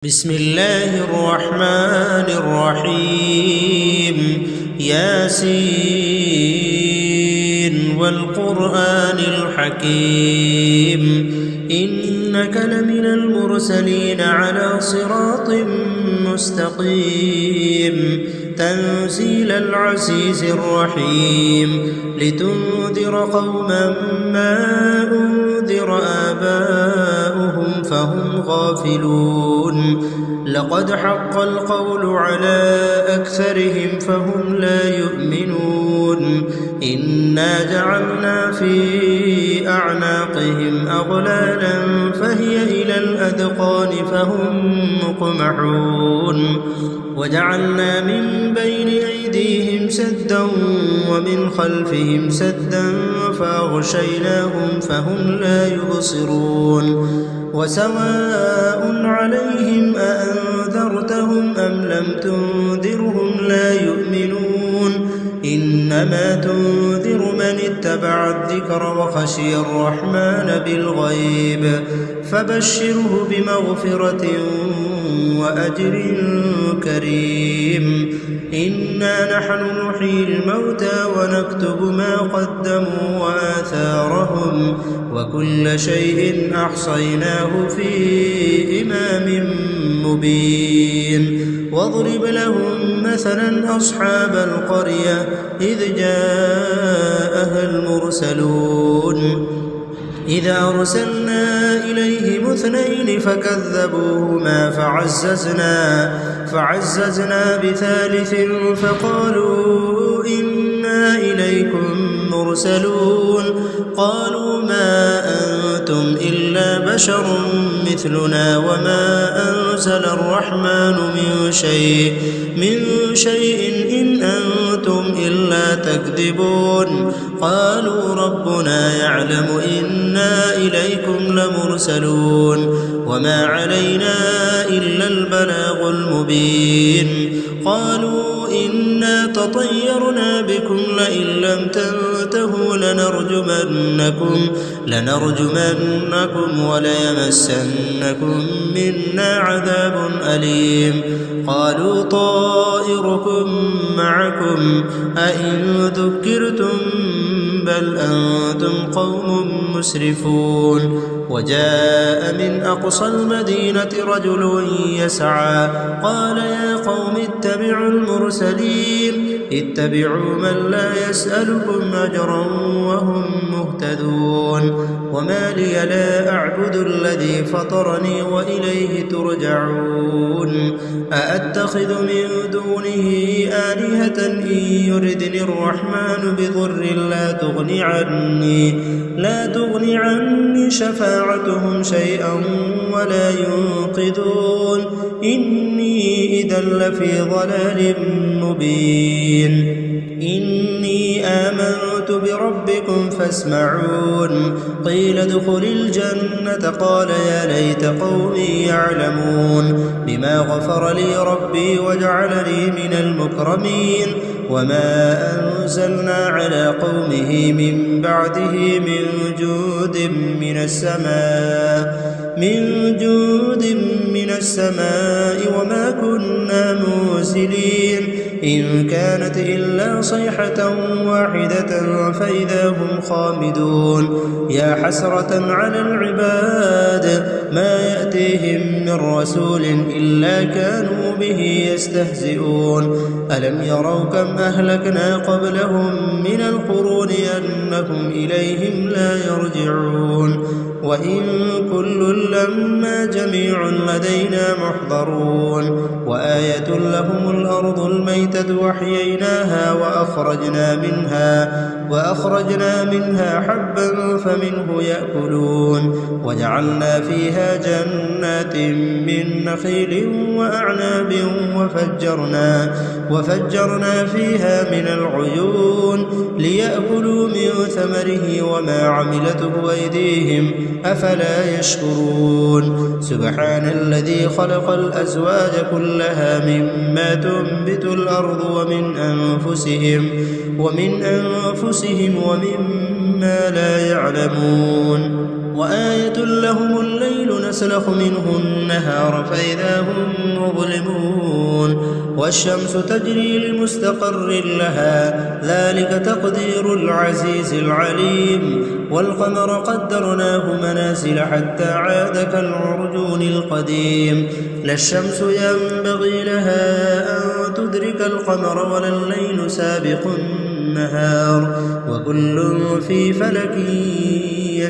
بسم الله الرحمن الرحيم ياسين والقرآن الحكيم إنك لمن المرسلين على صراط مستقيم تنزيل العزيز الرحيم لتنذر قوما ما أنذر آباؤهم فهم غافلون لقد حق القول على أكثرهم فهم لا يؤمنون إنا جعلنا في أعناقهم أغلالا فهي إلى الأذقان فهم مقمحون وجعلنا من بين أيديهم سدا ومن خلفهم سدا فأغشيناهم فهم لا يبصرون وسواء عليهم أأنذرتهم أم لم تنذرهم لا يؤمنون إنما تنذر من اتبع الذكر وخشي الرحمن بالغيب فبشره بمغفرة وأجر كريم إنا نحن نحيي الموتى ونكتب ما قدموا وآثارهم وكل شيء أحصيناه في إمام مبين واضرب لهم مثلا أصحاب القرية إذ جاءها المرسلون إذ أرسلنا إليهم اثنين فكذبوهما فعززنا بثالث فقالوا إنا إليكم مرسلون قالوا ما أنتم إلا بشر مثلنا وما أنزل الرحمن من شيء إن أنتم إلا تكذبون قالوا ربنا يعلم إنا إليكم لمرسلون وما علينا إلا البلاغ المبين قالوا إنا تطيرنا بكم لئن لم تنتهوا لنرجمنكم وليمسنكم منا عذاب أليم قالوا طائركم معكم أئن ذكرتم بل أنتم قوم مسرفون وجاء من أقصى المدينة رجل يسعى قال يا قوم اتبعوا المرسلين اتبعوا من لا يسألكم أجرا وهم مهتدون وما لي لا أعبد الذي فطرني وإليه ترجعون أأتخذ من دونه آلهة إن يردني الرحمن بضر لا تغني عني شفاعتهم شيئا ولا ينقذون إني إذا لفي ضلال مبين إني آمنت بربكم فاسمعون قيل ادخل الجنة قال يا ليت قومي يعلمون بما غفر لي ربي وجعلني من المكرمين وما أنزلنا على قومه من بعده من جود من السماء وما كنا منزلين إن كانت إلا صيحة واحدة فإذا هم خامدون يا حسرة على العباد ما يأتيهم من رسول إلا كانوا به يستهزئون ألم يروا كم أهلكنا قبلهم من القرون أنهم إليهم لا يرجعون وإن كل لما جميع لدينا محضرون وآية لهم الأرض الميتة وحييناها وأخرجنا منها حبا فمنه يأكلون وجعلنا فيها جنات من نخيل وأعناب وفجرنا فيها من العيون ليأكلوا من ثمره وما عملته أيديهم أفلا يشكرون سبحان الذي خلق الأزواج كلها مما تنبت الأرض ومن أنفسهم ومما لا يعلمون وآية لهم الليل نسلخ منه النهار فإذا هم مظلمون والشمس تجري لمستقر لها ذلك تقدير العزيز العليم والقمر قدرناه منازل حتى عاد كالعرجون القديم لا الشمس ينبغي لها أن تدرك القمر ولا الليل سابق النهار وكل في فلك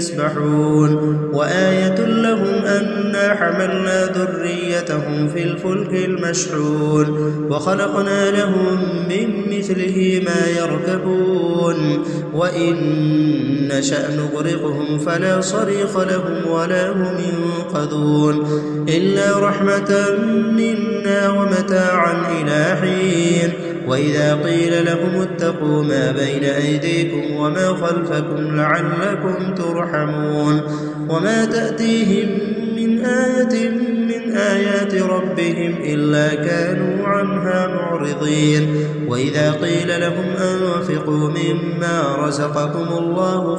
يسبحون وآية لهم أنا حملنا ذريتهم في الفلك المشحون وخلقنا لهم من مثله ما يركبون وإن نشأ نغرقهم فلا صريخ لهم ولا هم ينقذون إلا رحمة منا ومتاعا إلى حين وإذا قيل لهم اتقوا ما بين أيديكم وما خلفكم لعلكم ترحمون وما تأتيهم من آية من آيات ربهم إلا كانوا عنها معرضين وإذا قيل لهم أنفقوا مما رزقكم الله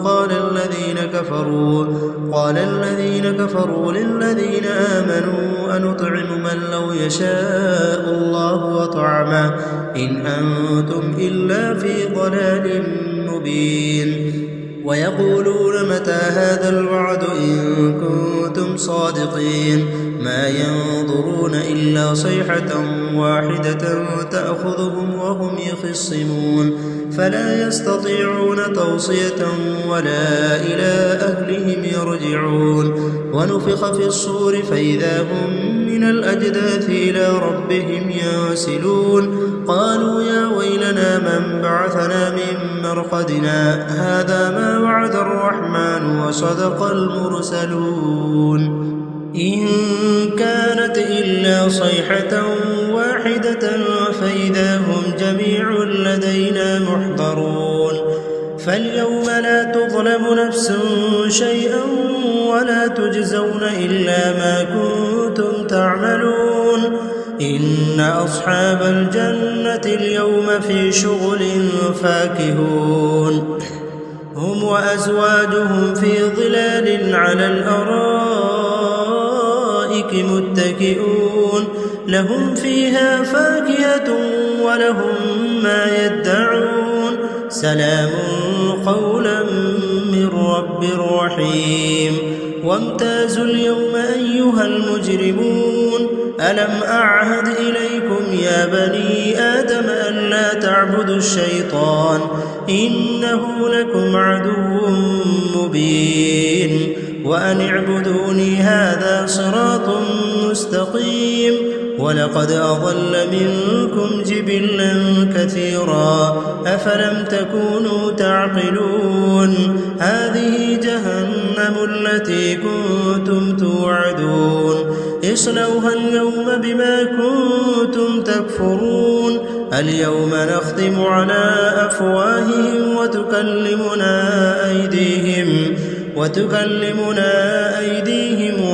قال الذين كفروا للذين آمنوا أنطعم من لو يشاء الله وطعمه إن أنتم إلا في ضلال مبين ويقولون متى هذا الوعد إن كنتم صادقين ما ينظرون إلا صيحة واحدة تأخذهم وهم يخصمون فلا يستطيعون توصية ولا إلى أهلهم يرجعون ونفخ في الصور فإذا هم من الأجداث إلى ربهم ينسلون قالوا يا ويلنا من بعثنا من مرقدنا هذا ما وعد الرحمن وصدق المرسلون إن كانت إلا صيحة واحدة فإذا هم جميع لدينا محضرون فاليوم لا تظلم نفس شيئا ولا تجزون إلا ما كنتم تعملون إن أصحاب الجنة اليوم في شغل فاكهون هم وأزواجهم في ظلال على الأرائك متكئون لهم فيها فاكهة ولهم ما يدعون سلام قولا من رب رحيم وامتازوا اليوم أيها المجرمون ألم أعهد إليكم يا بني آدم ألا تعبدوا الشيطان إنه لكم عدو مبين وأن اعبدوني هذا صراط مستقيم ولقد أضل منكم جبلا كثيرا أفلم تكونوا تعقلون هذه جهنم التي كنتم توعدون اصلوها اليوم بما كنتم تكفرون اليوم نختم على أفواههم وتكلمنا أيديهم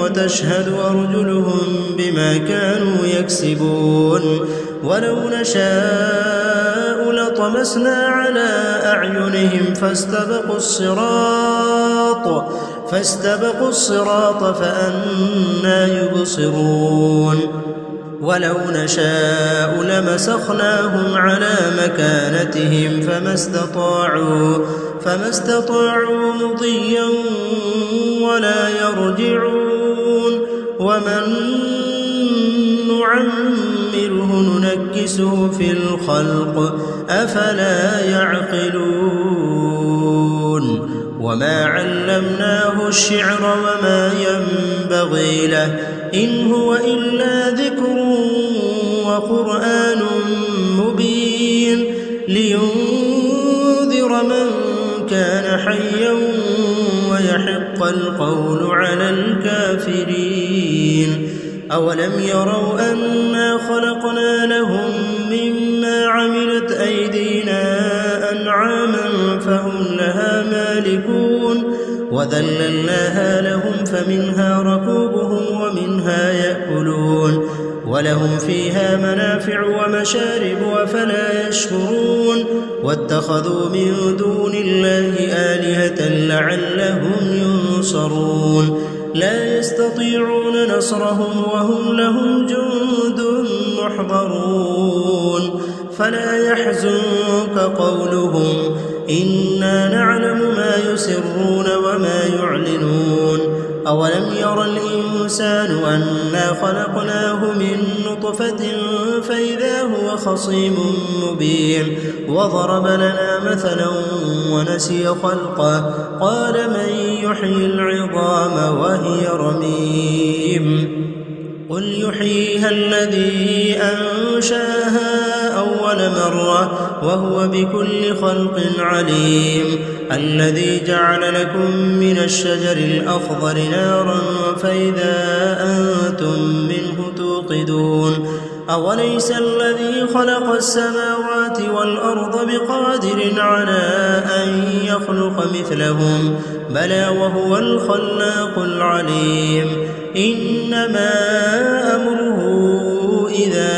وتشهد أرجلهم بما كانوا يكسبون ولو نشاء لطمسنا على أعينهم فاستبقوا الصراط فأنى يبصرون ولو نشاء لمسخناهم على مكانتهم فما استطاعوا مضيا ولا يرجعون ومن نعمره ننكسه في الخلق أفلا يعقلون وما علمناه الشعر وما ينبغي له إن هو إلا ذكر وقرآن مبين لينذر من كان حيا ويحق القول على الكافرين أولم يروا أنا خلقنا لهم مما عملت أيدينا أنعاما فهم لها مالكون وذللناها لهم فمنها ركوبهم ومنها يأكلون ولهم فيها منافع ومشارب أفلا يشكرون واتخذوا من دون الله آلهة لعلهم ينصرون لا يستطيعون نصرهم وهم لهم جند محضرون فلا يحزنك قولهم إنا نعلم ما يسرون وما يعلنون أولم ير الإنسان أنا خلقناه من نطفة فإذا هو خصيم مبين وضرب لنا مثلا ونسي خلقه قال من يحيي العظام وهي رميم قل يحييها الذي أنشاها أول مرة وهو بكل خلق عليم الذي جعل لكم من الشجر الأخضر نارا فإذا أنتم منه توقدون أوليس الذي خلق السماوات والأرض بقادر على أن يخلق مثلهم بلى وهو الخلاق العليم إنما أمره إذا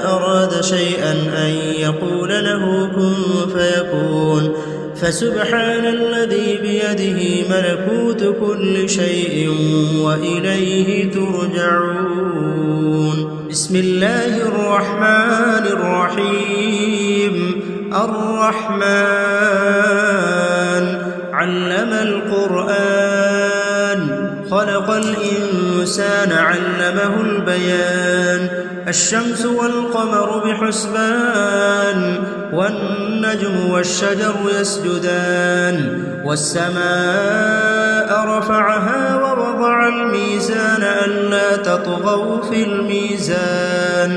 أراد شيئا أن يقول له كن فيكون فسبحان الذي بيده ملكوت كل شيء وإليه ترجعون بسم الله الرحمن الرحيم الرحمن علم القرآن خلق الإنسان علمه البيان الشمس والقمر بحسبان والنجم والشجر يسجدان والسماء رفعها ووضع الميزان ألا تطغوا في الميزان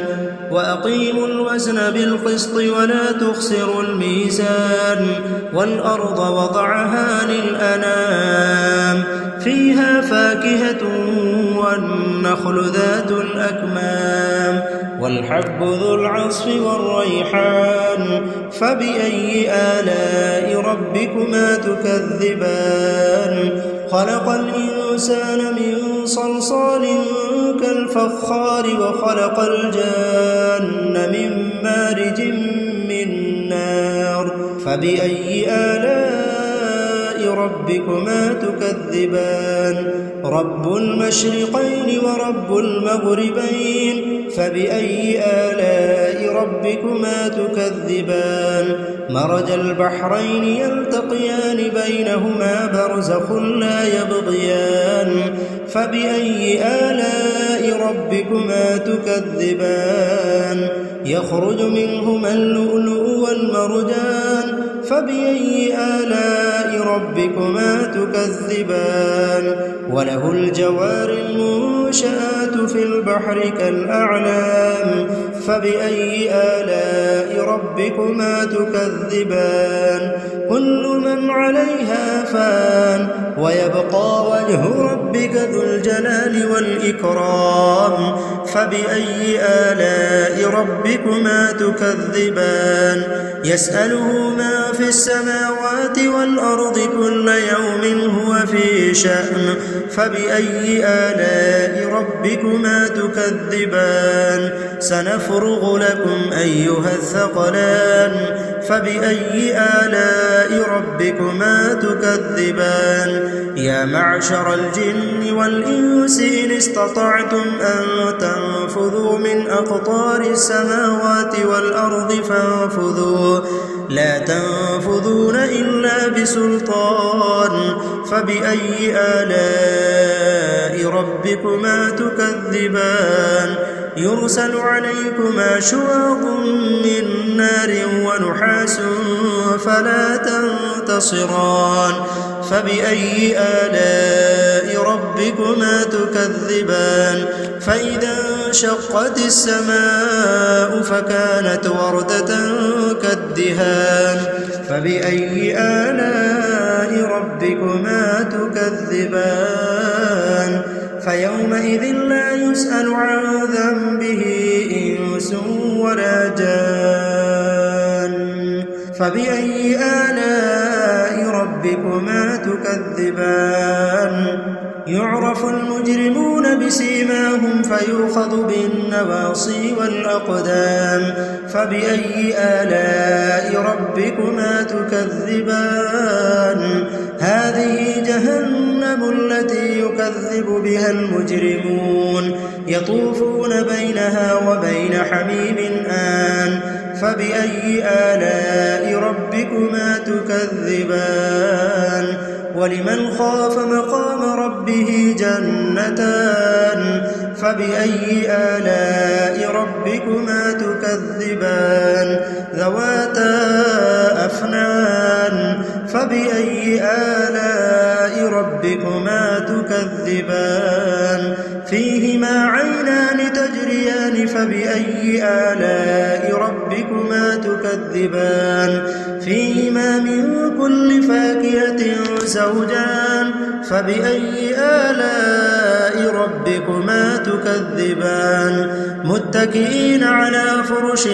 وأقيموا الوزن بالقسط ولا تخسروا الميزان والأرض وضعها للأنام فيها فاكهة والنخل ذات الأكمام والحب ذو العصف والريحان فبأي آلاء ربكما تكذبان خلق الإنسان من صلصال كالفخار وخلق الجان من مارج من نار فبأي آلاء ربكما تكذبان رب المشرقين ورب المغربين فبأي آلاء ربكما تكذبان مرج البحرين يلتقيان بينهما برزخ لا يبغيان فبأي آلاء ربكما تكذبان يخرج منهما اللؤلؤ والمرجان فبأي آلاء ربكما تكذبان وله الجوار المنشآت في البحر كالأعلام فبأي آلاء ربكما تكذبان كل من عليها فان ويبقى وجه ربك ذو الجلال والإكرام فبأي آلاء ربكما تكذبان يسأله ما في السماوات والأرض كل يوم هو في شأن فبأي آلاء ربكما تكذبان سنفرغ لكم أيها الثقلان فبأي آلاء ربكما تكذبان يا معشر الجن والإنس إن استطعتم أن تنفذوا من أقطار السماوات والأرض فانفذوا لا تنفذون إلا بسلطان فبأي آلاء ربكما تكذبان يرسل عليكما شواظ من نار ونحاس فلا تنتصران فبأي آلاء ربكما تكذبان فإذا انشقت السماء فكانت وردة كالدهان فبأي آلاء ربكما تكذبان فيومئذ لا يسأل عن ذنبه إنس ولا جان فبأي آلاء ربكما ربكما تكذبان يعرف المجرمون بسيماهم فيؤخذ بالنواصي والأقدام فبأي آلاء ربكما تكذبان هذه جهنم التي يكذب بها المجرمون يطوفون بينها وبين حميم آن فبأي آلاء ربكما تكذبان ولمن خاف مقام ربه جنتان فبأي آلاء ربكما تكذبان ذواتا أفنان فبأي آلاء ربكما تكذبان فيهما عينان تجريان فبأي آلاء ربكما تكذبان فيهما من كل فاكهة زوجان فبأي آلاء ربكما تكذبان متكئين على فرش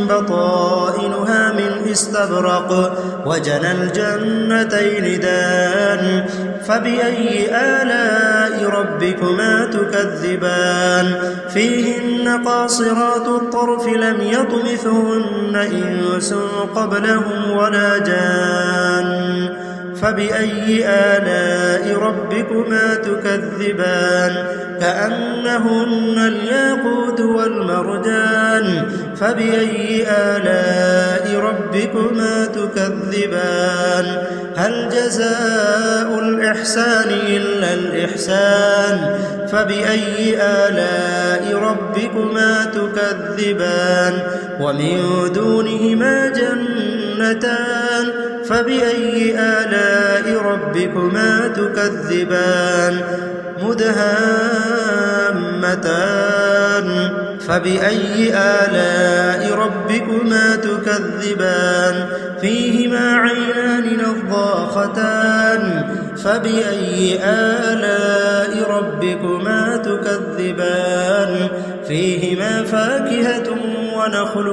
بطائنها من استبرق وجنى الجنتين دان فبأي آلاء ربكما تكذبان فيهن قاصرات الطرف لم يطمثهن إنس قبلهم ولا جان فبأي آلاء ربكما تكذبان كأنهن الياقوت والمرجان فبأي آلاء ربكما تكذبان هل جزاء الإحسان إلا الإحسان فبأي آلاء ربكما تكذبان ومن دونهما جنتان فبأي آلاء ربكما تكذبان مدهامتان فبأي آلاء ربكما تكذبان فيهما عينان نضاختان فبأي آلاء ربكما تكذبان فيهما فاكهة ونخل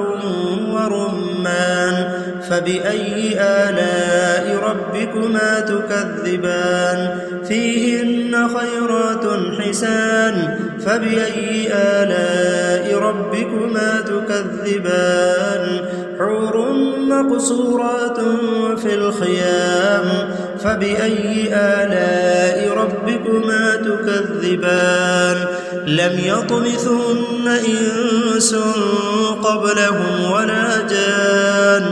ورمان فبأي آلاء ربكما تكذبان فيهن خيرات حسان فبأي آلاء ربكما تكذبان حور مقصورات في الخيام فبأي آلاء ربكما تكذبان لم يطمثهن إنس قبلهم ولا جان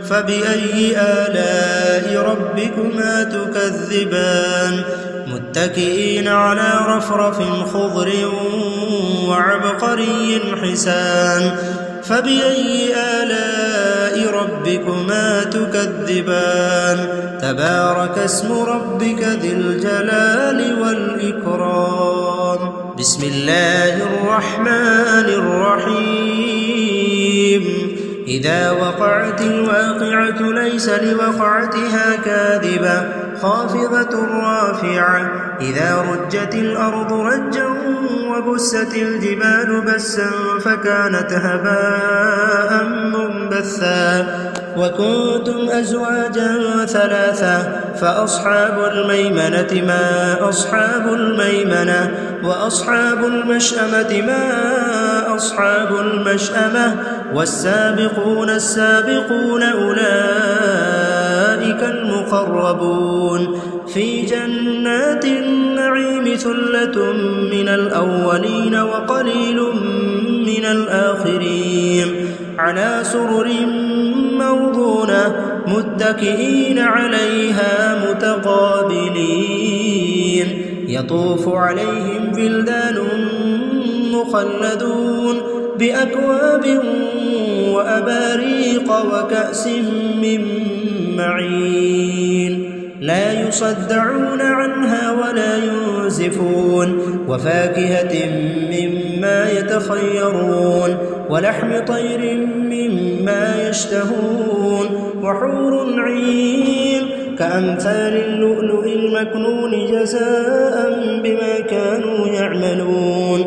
فبأي آلاء ربكما تكذبان متكئين على رفرف خضر وعبقري حسان فبأي آلاء ربكما تكذبان تبارك اسم ربك ذي الجلال والإكرام بسم الله الرحمن الرحيم إذا وقعت الواقعة ليس لوقعتها كاذبة خافضة رافعة إذا رجت الأرض رجا وبست الجبال بسا فكانت هباء منبثا وكنتم أزواجا ثلاثة فأصحاب الميمنة ما أصحاب الميمنة وأصحاب المشأمة ما أصحاب المشأمة والسابقون السابقون أولئك المقربون في جنات النعيم ثلة من الأولين وقليل من الآخرين على سرر موضونة متكئين عليها متقابلين يطوف عليهم بلدان مخلدون بأكواب وأباريق وكأس من معين لا يصدعون عنها ولا ينزفون وفاكهة مما يتخيرون ولحم طير مما يشتهون وحور عين كأمثال اللؤلؤ المكنون جزاء بما كانوا يعملون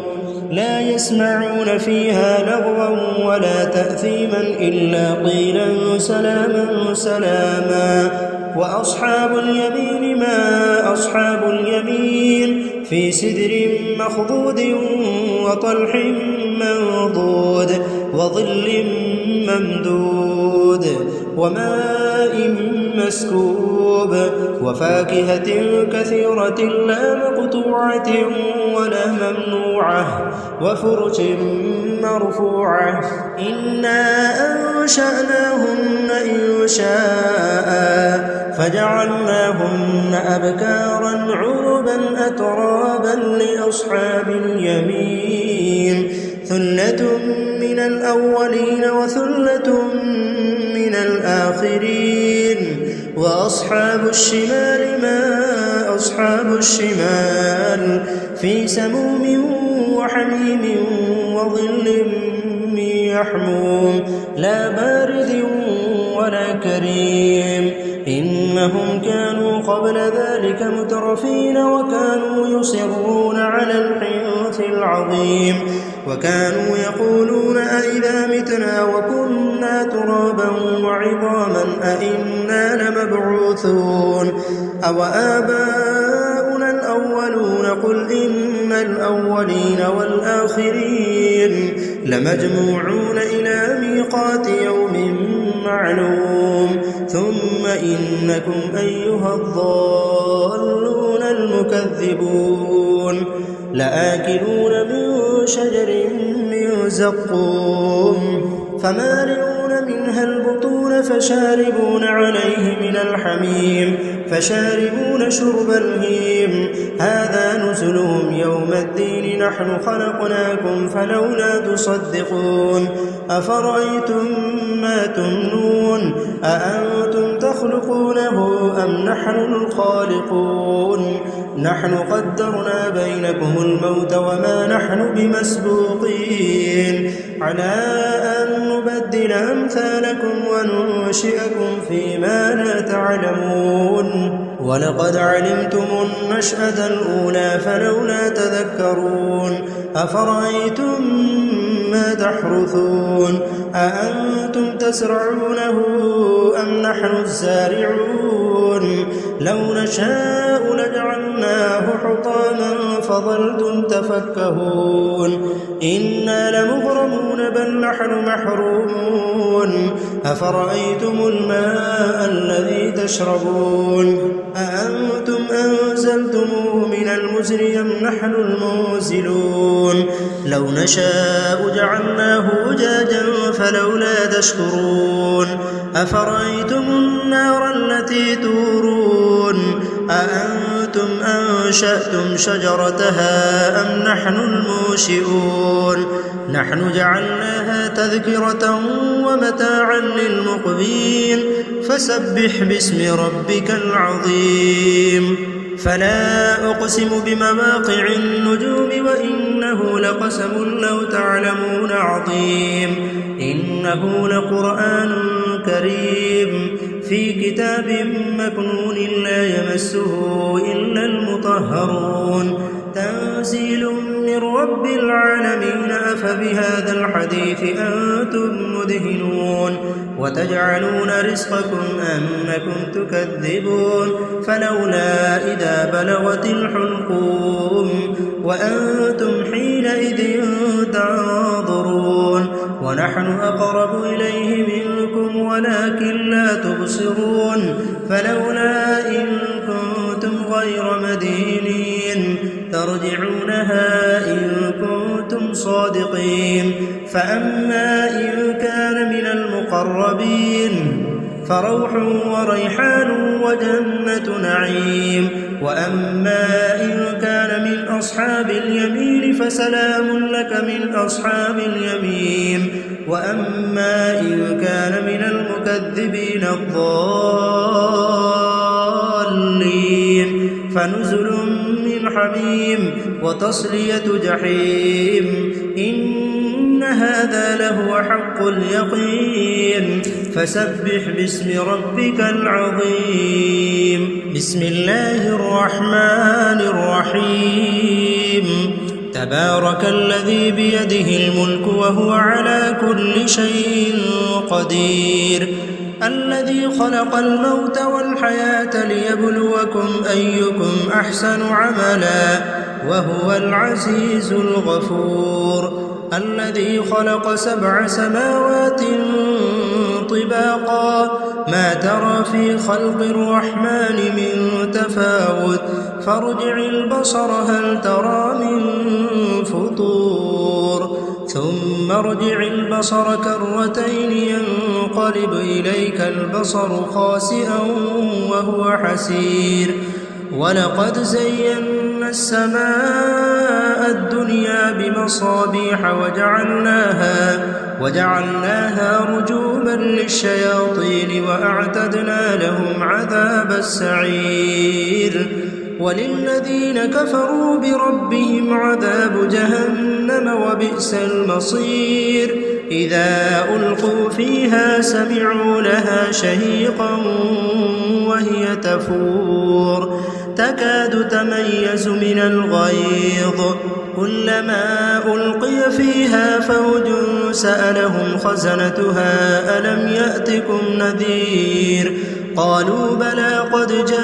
لا يسمعون فيها لغوا ولا تأثيما إلا قيلا سلاما سلاما وأصحاب اليمين ما أصحاب اليمين في سدر مخضود وطلح منضود وظل ممدود وماء مسكوب وفاكهة كثيرة لا مقطوعة ولا ممنوعة وفرش مرفوعة إنا أنشأناهن إنشاء فجعلناهن أبكارا عربا أترابا لأصحاب اليمين ثلة من الأولين وثلة من الآخرين وأصحاب الشمال ما أصحاب الشمال في سموم وحميم وظل من يحموم لا بارد ولا كريم إنهم كانوا قبل ذلك مترفين وكانوا يصرون على الحنث العظيم وكانوا يقولون أئذا متنا وكنا ترابا وعظاما أئنا لمبعوثون أو آباؤنا الأولون قل إن الأولين والآخرين لمجموعون إلى ميقات يوم معلوم ثم إنكم أيها الضالون المكذبون لآكلون من شجر من زقوم فمالئون منها البطون فشاربون عليه من الحميم فشاربون شرب الهيم هذا نزلهم يوم الدين نحن خلقناكم فلولا تصدقون أفرأيتم ما تمنون أأنتم تخلقونه أم نحن الخالقون نحن قدرنا بينكم الموت وما نحن بمسبوقين على أن نبدل أمثالكم وننشئكم فيما لا تعلمون ولقد علمتم النشأة الأولى فلولا تذكرون أفرأيتم ما تحرثون أأنتم تزرعونه أم نحن الزارعون لو نشاء لجعلناه حطاما فظلتم تفكهون إنا لمغرمون بل نحن محرومون أفرأيتم الماء الذي تشربون أأنتم أنزلتموه من المزن أم نحن المنزلون لو نشاء جعلناه أجاجا فلولا تشكرون أفرأيتم النار التي تورون أأنتم أنشأتم شجرتها أم نحن المنشئون نحن جعلناها تذكرة ومتاعا للمقوين فسبح باسم ربك العظيم فلا أقسم بمواقع النجوم وإنه لقسم لو تعلمون عظيم إنه لقرآن كريم في كتاب مكنون لا يمسه إلا المطهرون تنزيل من رب العالمين أفبهذا الحديث أنتم مدهنون وتجعلون رزقكم أنكم تكذبون فلولا إذا بلغت الحلقوم وأنتم حينئذ تنظرون ونحن أقرب إليه منكم ولكن لا تبصرون فلولا إن كنتم غير مدينين ترجعونها إن كنتم صادقين فأما إن كان من المقربين فروح وريحان وجنة نعيم وأما إن كان من أصحاب اليمين فسلام لك من أصحاب اليمين وأما إن كان من المكذبين الضالين فنزل من حميم وتصلية جحيم إن هذا لهو حق اليقين فسبح باسم ربك العظيم بسم الله الرحمن الرحيم تبارك الذي بيده الملك وهو على كل شيء قدير الذي خلق الموت والحياة ليبلوكم أيكم أحسن عملا وهو العزيز الغفور الذي خلق 7 سماوات طباقا ما ترى في خلق الرحمن من تفاوت فارجع البصر هل ترى من فطور ثم ارجع البصر كرتين ينقلب إليك البصر خاسئا وهو حسير ولقد زينا السماء الدنيا بمصابيح وجعلناها رجوما للشياطين وأعتدنا لهم عذاب السعير وللذين كفروا بربهم عذاب جهنم وبئس المصير إذا ألقوا فيها سمعوا لها شهيقا وهي تفور تكاد تميز من الغيظ كلما ألقي فيها فوج سألهم خزنتها ألم يأتكم نذير قالوا بلى قد جاءنا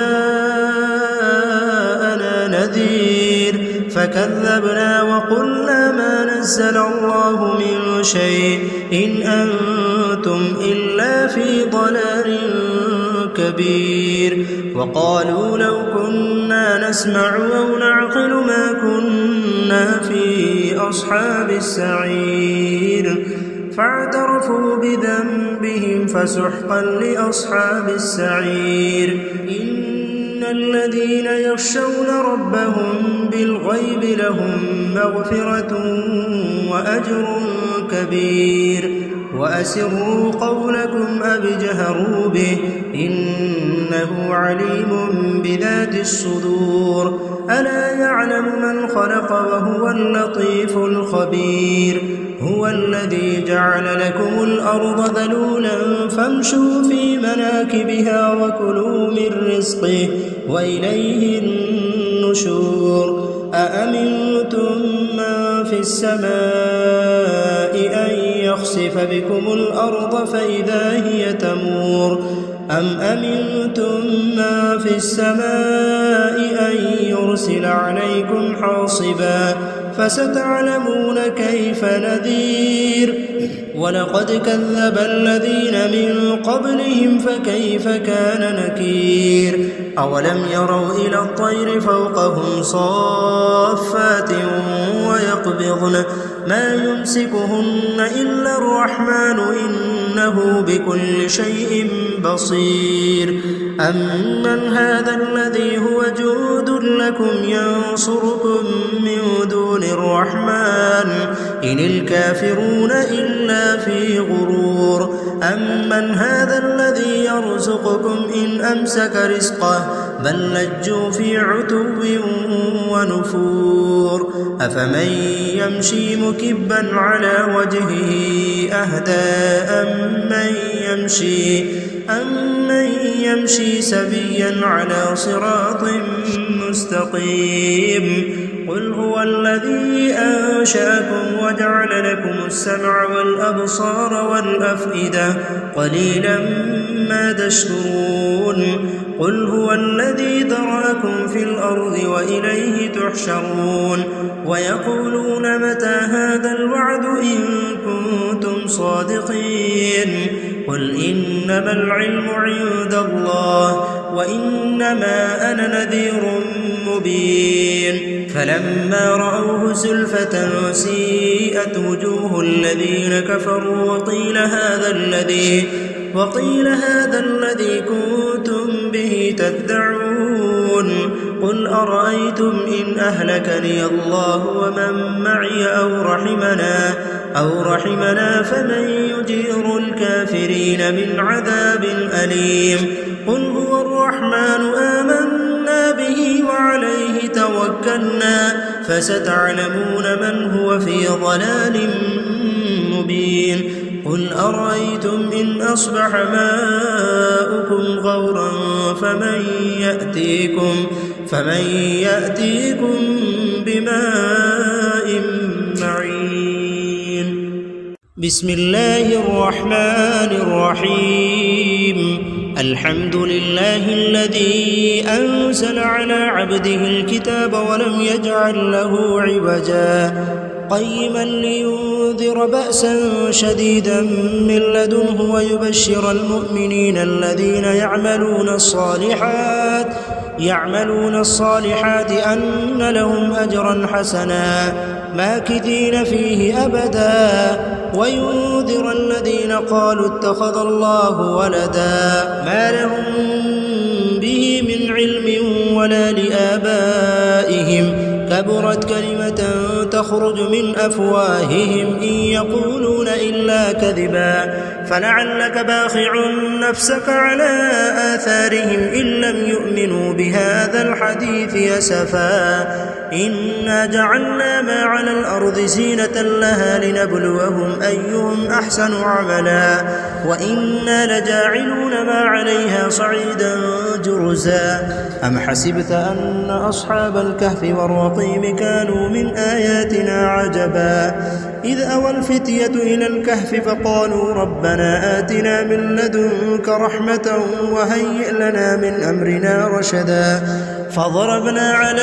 نذير فكذبنا وقلنا ما نزل الله من شيء إن أنتم إلا في ضلال كبير وقالوا لو كنا نسمع أو نعقل ما كنا في أصحاب السعير فاعترفوا بذنبهم فسحقا لأصحاب السعير إن الذين يخشون ربهم بالغيب لهم مغفرة وأجر كبير وأسروا قولكم أو اجهروا به إنه عليم بذات الصدور ألا يعلم من خلق وهو اللطيف الخبير هو الذي جعل لكم الأرض ذلولا فامشوا في مناكبها وكلوا من رزقه وإليه النشور أأمنتم من في السماء أن يخسف بكم الأرض فإذا هي تمور أم أمنتم من في السماء أن يرسل عليكم حاصبا فستعلمون كيف نذير ولقد كذب الذين من قبلهم فكيف كان نكير أولم يروا إلى الطير فوقهم صافات ويقبضن ما يمسكهن إلا الرحمن إنه بكل شيء بصير أمن هذا الذي هو جود لكم ينصركم من دون الرحمن إن الكافرون إلا في غرور أمن هذا الذي يرزقكم إن أمسك رزقه بل لجوا في عتو ونفور أفمن يمشي مكبا على وجهه أهدى أمن يمشي سبيا على صراط مستقيم قل هو الذي أنشأكم وجعل لكم السمع والأبصار والأفئدة قليلا ما تشكرون قل هو الذي ذرأكم في الأرض وإليه تحشرون ويقولون متى هذا الوعد إن كنتم صادقين قل إنما العلم عند الله وإنما أنا نذير مبين فلما رأوه زلفة سيئت وجوه الذين كفروا وقيل هذا الذي كنتم به تدعون قل أرأيتم إن أهلكني الله ومن معي أو رحمنا فمن يجير الكافرين من عذاب أليم قل هو الرحمن آمنا به وعليه توكلنا فستعلمون من هو في ضلال مبين قل أرأيتم إن أصبح ماؤكم غورا فمن يأتيكم بماء بسم الله الرحمن الرحيم الحمد لله الذي أنزل على عبده الكتاب ولم يجعل له عوجا قيما لينذر بأسا شديدا من لدنه ويبشر المؤمنين الذين يعملون الصالحات أن لهم أجرا حسنا ماكثين فيه أبدا وينذر الذين قالوا اتخذ الله ولدا ما لهم به من علم ولا لآبائهم كبرت كلمة تخرج من أفواههم إن يقولون إلا كذبا فلعلك باخع نفسك على آثارهم إن لم يؤمنوا بهذا الحديث أسفا إنا جعلنا ما على الأرض زينة لها لنبلوهم أيهم أحسن عملا وإنا لجاعلون ما عليها صعيدا جرزا أم حسبت أن أصحاب الكهف والرقيم كانوا من آياتنا عجبا إذ أوى الفتية إلى الكهف فقالوا ربنا آتنا من لدنك رحمة وهيئ لنا من أمرنا رشدا فضربنا على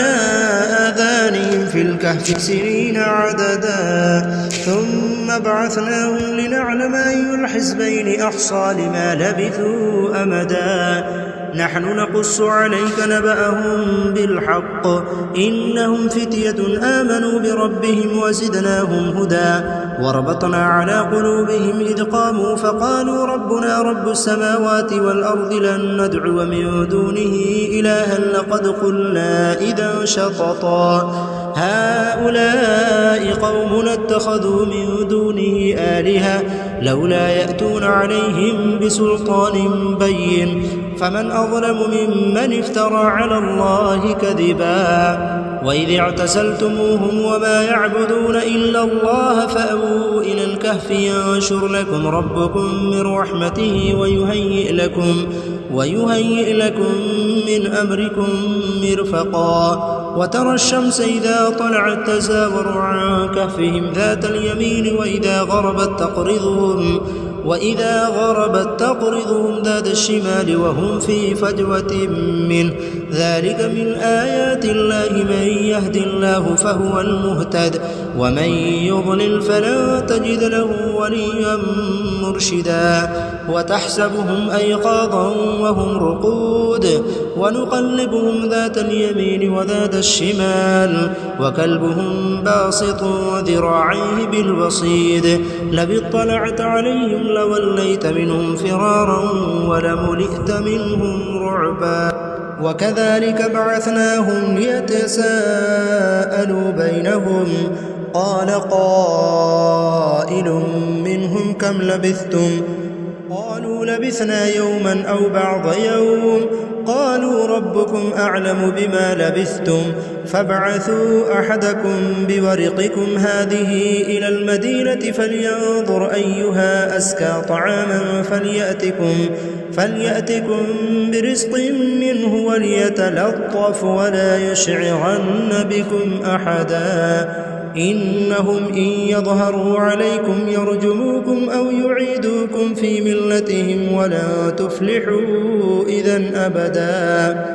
آذانهم في الكهف سنين عددا ثم بعثناهم لنعلم أي الحزبين أحصى لما لبثوا أمدا نحن نقص عليك نبأهم بالحق إنهم فتية آمنوا بربهم وزدناهم هدى وربطنا على قلوبهم إذ قاموا فقالوا ربنا رب السماوات والأرض لن ندعو من دونه إلها لقد قلنا إذا شططا هؤلاء قومنا اتخذوا من دونه آلهة لولا يأتون عليهم بسلطان بين فمن أظلم ممن افترى على الله كذبا وإذ اعتزلتموهم وما يعبدون إلا الله فأووا إلى الكهف ينشر لكم ربكم من رحمته ويهيئ لكم من أمركم مرفقا وترى الشمس إذا طلعت تزاور عن كهفهم ذات اليمين وإذا غربت تقرضهم ذات الشمال وهم في فجوة منه ذلك من آيات الله من يهد الله فهو المهتد ومن يضلل فلن تجد له وليا مرشدا وتحسبهم أيقاظا وهم رقود ونقلبهم ذات اليمين وذات الشمال وكلبهم باسط ذراعيه بالوصيد لو اطلعت عليهم لوليت منهم فرارا ولملئت منهم رعبا وكذلك بعثناهم ليتساءلوا بينهم قال قائل منهم كم لبثتم قالوا لبثنا يوما أو بعض يوم قالوا ربكم أعلم بما لبثتم فابعثوا أحدكم بورقكم هذه إلى المدينة فلينظر أيها أزكى طعاما فليأتكم برزق منه وليتلطف ولا يشعرن بكم أحدا إنهم إن يظهروا عليكم يرجموكم أو يعيدوكم في ملتهم ولا تفلحوا إذن أبدا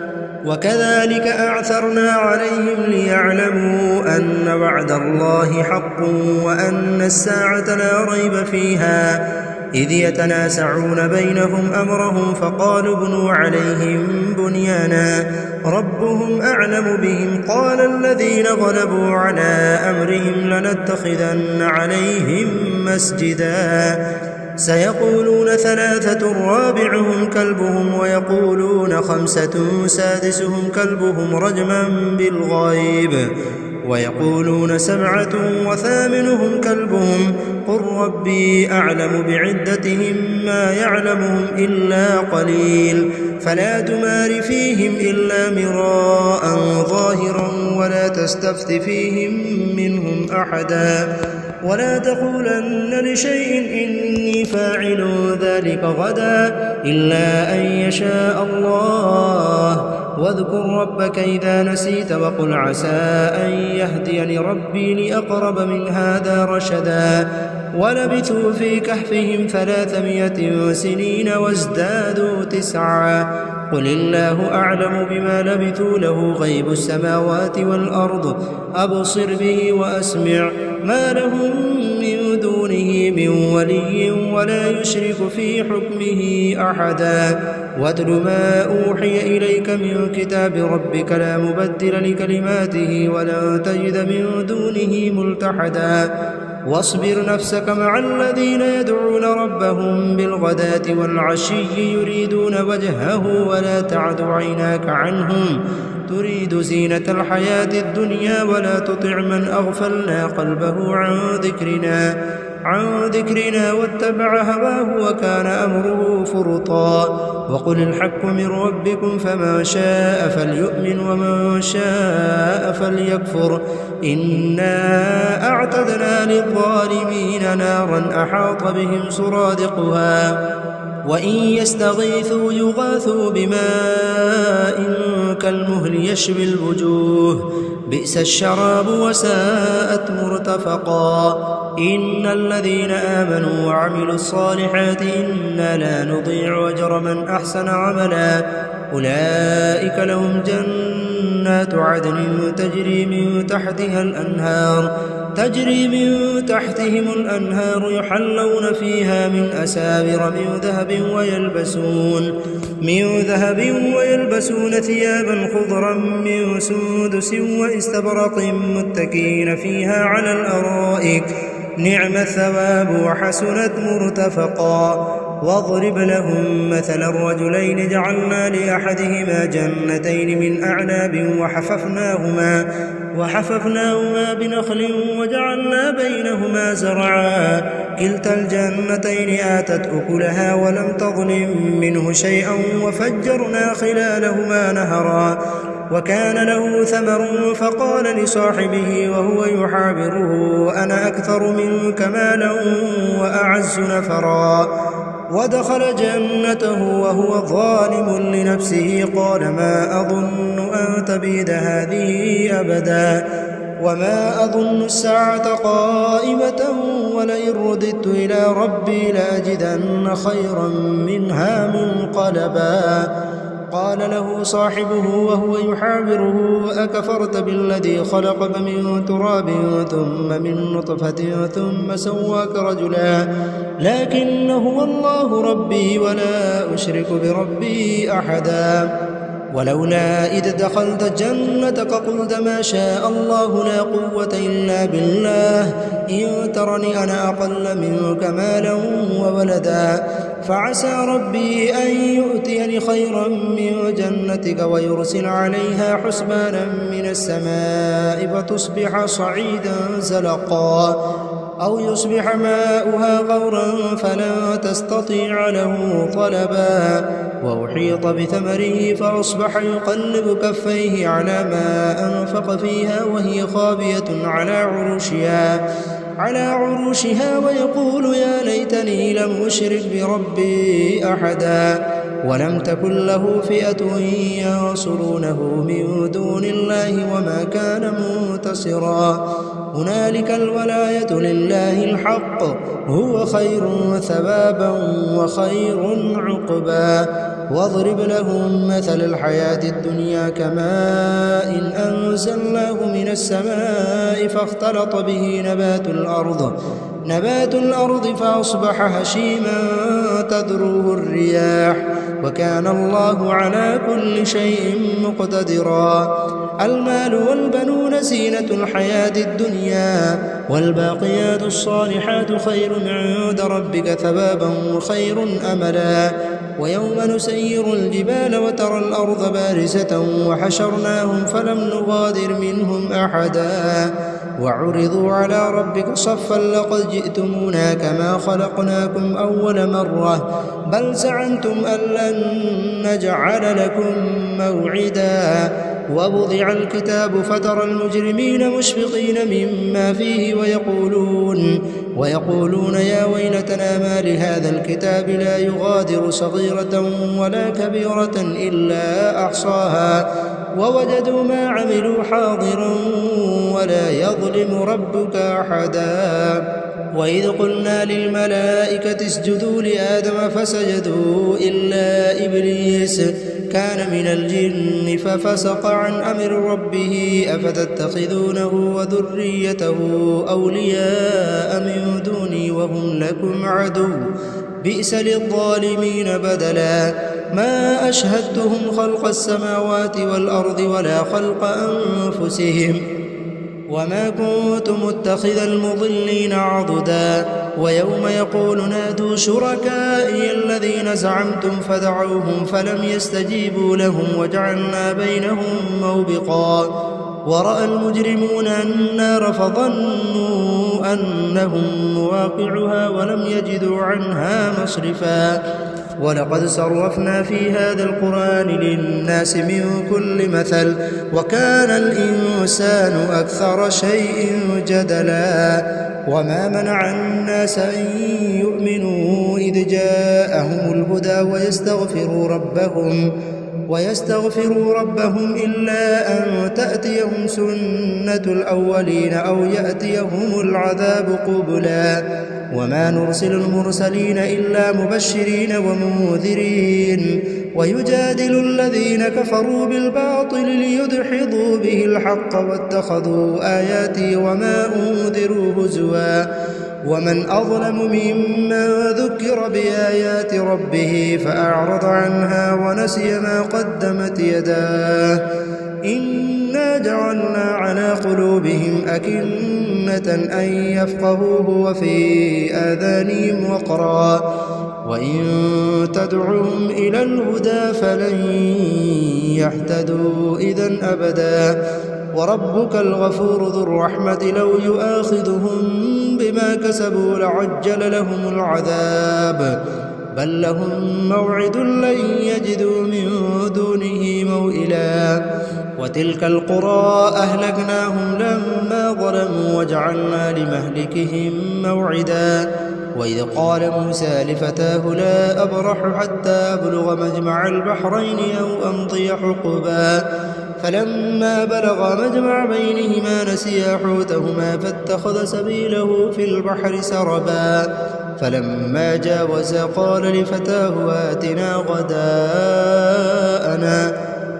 وكذلك أعثرنا عليهم ليعلموا أن وعد الله حق وأن الساعة لا ريب فيها إذ يتنازعون بينهم أمرهم فقالوا ابنوا عليهم بنيانا ربهم أعلم بهم قال الذين غلبوا على أمرهم لنتخذن عليهم مسجدا سيقولون ثلاثة رابعهم كلبهم ويقولون خمسة سادسهم كلبهم رجما بالغيب ويقولون سبعة وثامنهم كلبهم قل ربي أعلم بعدتهم ما يعلمهم إلا قليل فلا تمار فيهم إلا مراء ظاهرا ولا تستفت فيهم منهم أحدا ولا تقولن لشيء إني فاعل ذلك غدا إلا أن يشاء الله واذكر ربك إذا نسيت وقل عسى أن يهديني ربي لأقرب من هذا رشدا ولبثوا في كهفهم 300 سنين وازدادوا 9. قل الله أعلم بما لبثوا له غيب السماوات والأرض أبصر به وأسمع ما لهم من دونه من ولي ولا يشرك في حكمه أحدا. واتل ما أوحي إليك من كتاب ربك لا مبدل لكلماته ولن تجد من دونه ملتحدا. واصبر نفسك مع الذين يدعون ربهم بالغداة والعشي يريدون وجهه ولا تعد عيناك عنهم تريد زينة الحياة الدنيا ولا تطع من أغفلنا قلبه عن ذكرنا واتبع هواه وكان أمره فرطا. وقل الحق من ربكم فمن شاء فليؤمن ومن شاء فليكفر إنا أعتدنا للظالمين نارا أحاط بهم سرادقها وإن يستغيثوا يغاثوا بماء كالمهل يشوي الوجوه بئس الشراب وساءت مرتفقا. إن الذين آمنوا وعملوا الصالحات إنا لا نضيع أجر من أحسن عملا أولئك لهم جنات عدن تجري من تحتهم الأنهار يحلون فيها من أساور من ذهب ويلبسون ثيابا خضرا من سندس واستبرق متكئين فيها على الأرائك نعم الثواب وحسنت مرتفقا. واضرب لهم مثل الرجلين جعلنا لأحدهما جنتين من أعناب وحففناهما بنخل وجعلنا بينهما زرعا كلتا الجنتين آتت أكلها ولم تظلم منه شيئا وفجرنا خلالهما نهرا وكان له ثمر فقال لصاحبه وهو يحاوره أنا أكثر منك مالا وأعز نفرا. ودخل جنته وهو ظالم لنفسه قال ما أظن أن تبيد هذه أبدا وما أظن الساعة قائمة ولئن رددت إلى ربي لأجدن خيرا منها منقلبا. قال له صاحبه وهو يحاوره أكفرت بالذي خلقك من تراب ثم من نطفة ثم سواك رجلا لكن هو الله ربي ولا أشرك بربي أحدا. ولولا إذ دخلت جنتك قلت ما شاء الله لا قوة إلا بالله إن ترني أنا أقل منك مالا وولدا فعسى ربي أن يؤتيني خيرا من جنتك ويرسل عليها حسبانا من السماء فتصبح صعيدا زلقا أو يصبح ماؤها غورا فلا تستطيع له طلبا. وأحيط بثمره فأصبح يقلب كفيه على ما أنفق فيها وهي خاوية على عروشها ويقول يا ليتني لم أشرك بربي أحدا. ولم تكن له فئة ينصرونه من دون الله وما كان منتصرا. هنالك الولاية لله الحق هو خير ثوابا وخير عقبا. واضرب لهم مثل الحياة الدنيا كماء أنزلناه من السماء فاختلط به نبات الأرض فأصبح هشيما تذروه الرياح وكان الله على كل شيء مقتدرا. المال والبنون زينة الحياة الدنيا والباقيات الصالحات خير عند ربك ثوابا وخير أملا. ويوم نسير الجبال وترى الأرض بارزة وحشرناهم فلم نغادر منهم أحدا وعرضوا على ربك صفا لقد جئتمونا كما خلقناكم أول مرة بل زعمتم أن لن نجعل لكم موعدا. ووضع الكتاب فترى المجرمين مشفقين مما فيه ويقولون يا ويلتنا ما لهذا الكتاب لا يغادر صغيرة ولا كبيرة إلا أحصاها ووجدوا ما عملوا حاضرا ولا يظلم ربك أحدا. وإذ قلنا للملائكة اسجدوا لآدم فسجدوا إلا إبليس كان من الجن ففسق عن أمر ربه أفتتخذونه وذريته أولياء من دوني وهم لكم عدو بئس للظالمين بدلا ما أشهدتهم خلق السماوات والأرض ولا خلق أنفسهم وما كنت متخذ المضلين عضدا ويوم يقول نادوا شركائي الذين زعمتم فدعوهم فلم يستجيبوا لهم وجعلنا بينهم موبقا ورأى المجرمون النار فظنوا أنهم مواقعها ولم يجدوا عنها مصرفا ولقد صرفنا في هذا القرآن للناس من كل مثل وكان الإنسان أكثر شيء جدلا وما منع الناس أن يؤمنوا إذ جاءهم الهدى ويستغفروا ربهم إلا أن تأتيهم سنة الأولين أو يأتيهم العذاب قبلا وما نرسل المرسلين إلا مبشرين ومنذرين ويجادل الذين كفروا بالباطل ليدحضوا به الحق واتخذوا آياتي وما أنذروا هزوا ومن أظلم ممن ذكر بآيات ربه فأعرض عنها ونسي ما قدمت يداه إنا جعلنا على قلوبهم أكنة أن يفقهوه وفي آذانهم وقرا وإن تدعوهم إلى الهدى فلن يهتدوا إذن أبدا وربك الغفور ذو الرحمة لو يؤاخذهم بما كسبوا لعجل لهم العذاب بل لهم موعد لن يجدوا من دونه موئلا وتلك القرى أهلكناهم لما ظلموا وجعلنا لمهلكهم موعدا وإذ قال موسى لفتاه لا أبرح حتى أبلغ مجمع البحرين أو أمضي حقبا فلما بلغ مجمع بينهما نسيا حوتهما فاتخذ سبيله في البحر سربا فلما جاوزا قال لفتاه آتنا غداءنا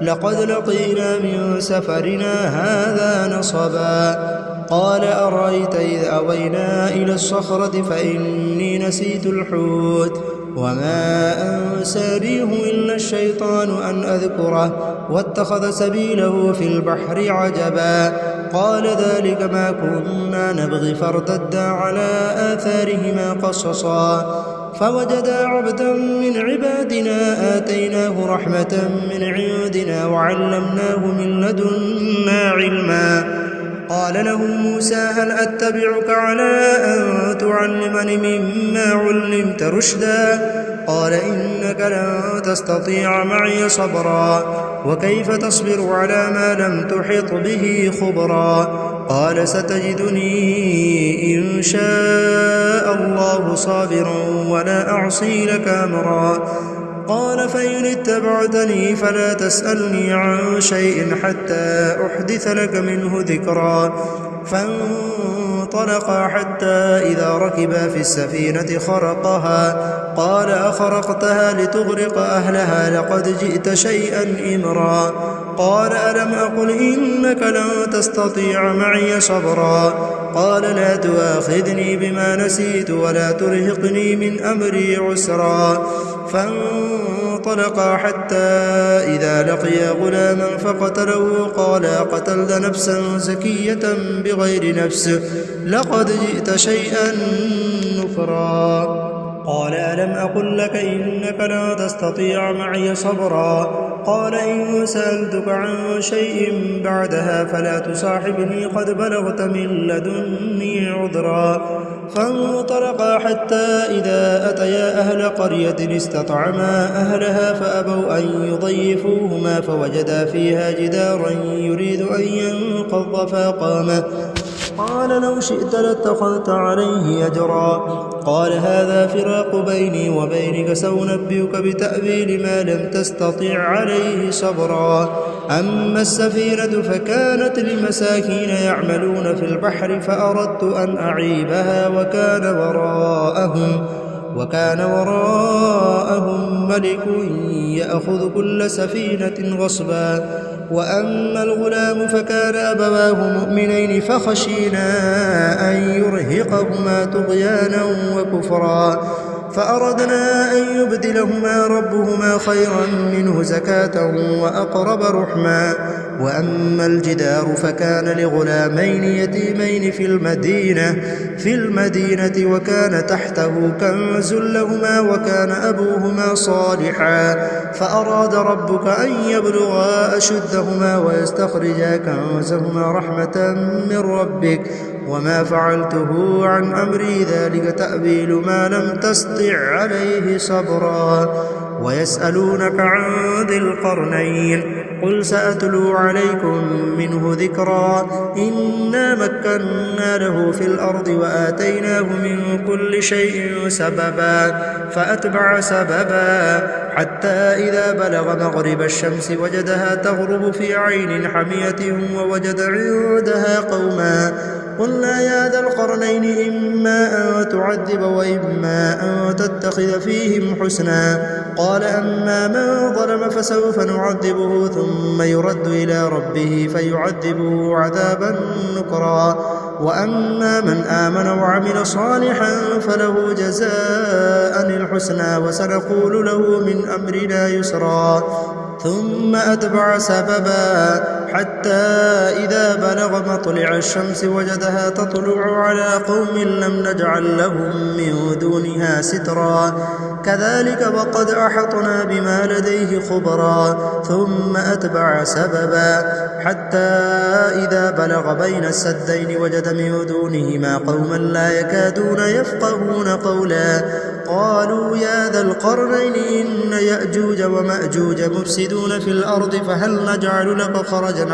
لقد لقينا من سفرنا هذا نصبا قال أرأيت إذ أوينا إلى الصخرة فإني نسيت الحوت وما أنسانيه إلا الشيطان أن أذكره واتخذ سبيله في البحر عجبا قال ذلك ما كنا نبغي فارتدا على آثارهما قصصا فوجدا عبدا من عبادنا آتيناه رحمة من عندنا وعلمناه من لدنا علما قال له موسى هل أتبعك على أن تعلمني مما علمت رشدا قال إنك لن تستطيع معي صبرا وكيف تصبر على ما لم تحط به خبرا قال ستجدني إن شاء الله صابرا ولا أعصي لك أمرا قال فإن اتبعتني فلا تسألني عن شيء حتى أحدث لك منه ذكرا فانطلقا حتى إذا ركبا في السفينة خرقها قال أخرقتها لتغرق أهلها لقد جئت شيئا إمرا قال ألم أقل إنك لن تستطيع معي صبرا قال لا تؤاخذني بما نسيت ولا ترهقني من أمري عسرا فانطلقا حتى إذا لقيا غلاما فقتله قال قتلت نفسا زكية بغير نفس لقد جئت شيئا نكرا قال ألم أقل لك إنك لا تستطيع معي صبرا قال إن سألتك عن شيء بعدها فلا تصاحبني قد بلغت من لدني عذرا فانطلقا حتى إذا أتيا أهل قرية استطعما أهلها فأبوا أن يضيفوهما فوجدا فيها جدارا يريد أن ينقض فأقامه قال لو شئت لاتخذت عليه أجرا قال هذا فراق بيني وبينك سأنبئك بتأويل ما لم تستطع عليه صبرا أما السفينة فكانت لمساكين يعملون في البحر فأردت أن أعيبها وكان وراءهم ملك يأخذ كل سفينة غصبا وأما الغلام فكان أبواه مؤمنين فخشينا أن يرهقهما طغيانا وكفرا فأردنا أن يبدلهما ربهما خيرا منه زكاة وأقرب رحما وأما الجدار فكان لغلامين يتيمين في المدينة وكان تحته كنز لهما وكان أبوهما صالحا فأراد ربك أن يبلغا أشدهما ويستخرجا كنزهما رحمة من ربك وما فعلته عن أمري ذلك تأويل ما لم تستطع عليه صبرا ويسألونك عن ذي القرنين قل سأتلو عليكم منه ذكرا إنا مكنا له في الأرض وآتيناه من كل شيء سببا فأتبع سببا حتى إذا بلغ مغرب الشمس وجدها تغرب في عين حمية ووجد عندها قوما قلنا يا ذا القرنين إما أن تعذب وإما أن تتخذ فيهم حسنا قال أما من ظلم فسوف نعذبه ثم يرد إلى ربه فيعذبه عذابا نكرا وأما من آمن وعمل صالحا فله جزاء الحسنى وسنقول له من أمرنا يسرا ثم أتبع سببا حتى إذا بلغ مطلع الشمس وجدها تطلع على قوم لم نجعل لهم من دونها سترا كذلك وقد أحطنا بما لديه خبرا ثم أتبع سببا حتى إذا بلغ بين السدين وجد من دونهما قوما لا يكادون يفقهون قولا قالوا يا ذا القرنين إن يأجوج ومأجوج مفسدون في الأرض فهل نجعل لك خرجا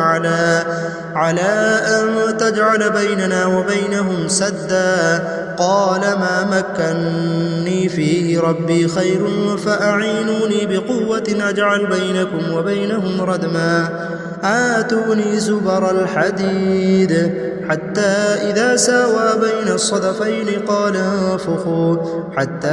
على أن تجعل بيننا وبينهم سدا قال ما مكني فيه ربي خير فأعينوني بقوة أجعل بينكم وبينهم ردما آتوني زبر الحديد حتى إذا ساوى بين الصدفين قال انفخوا حتى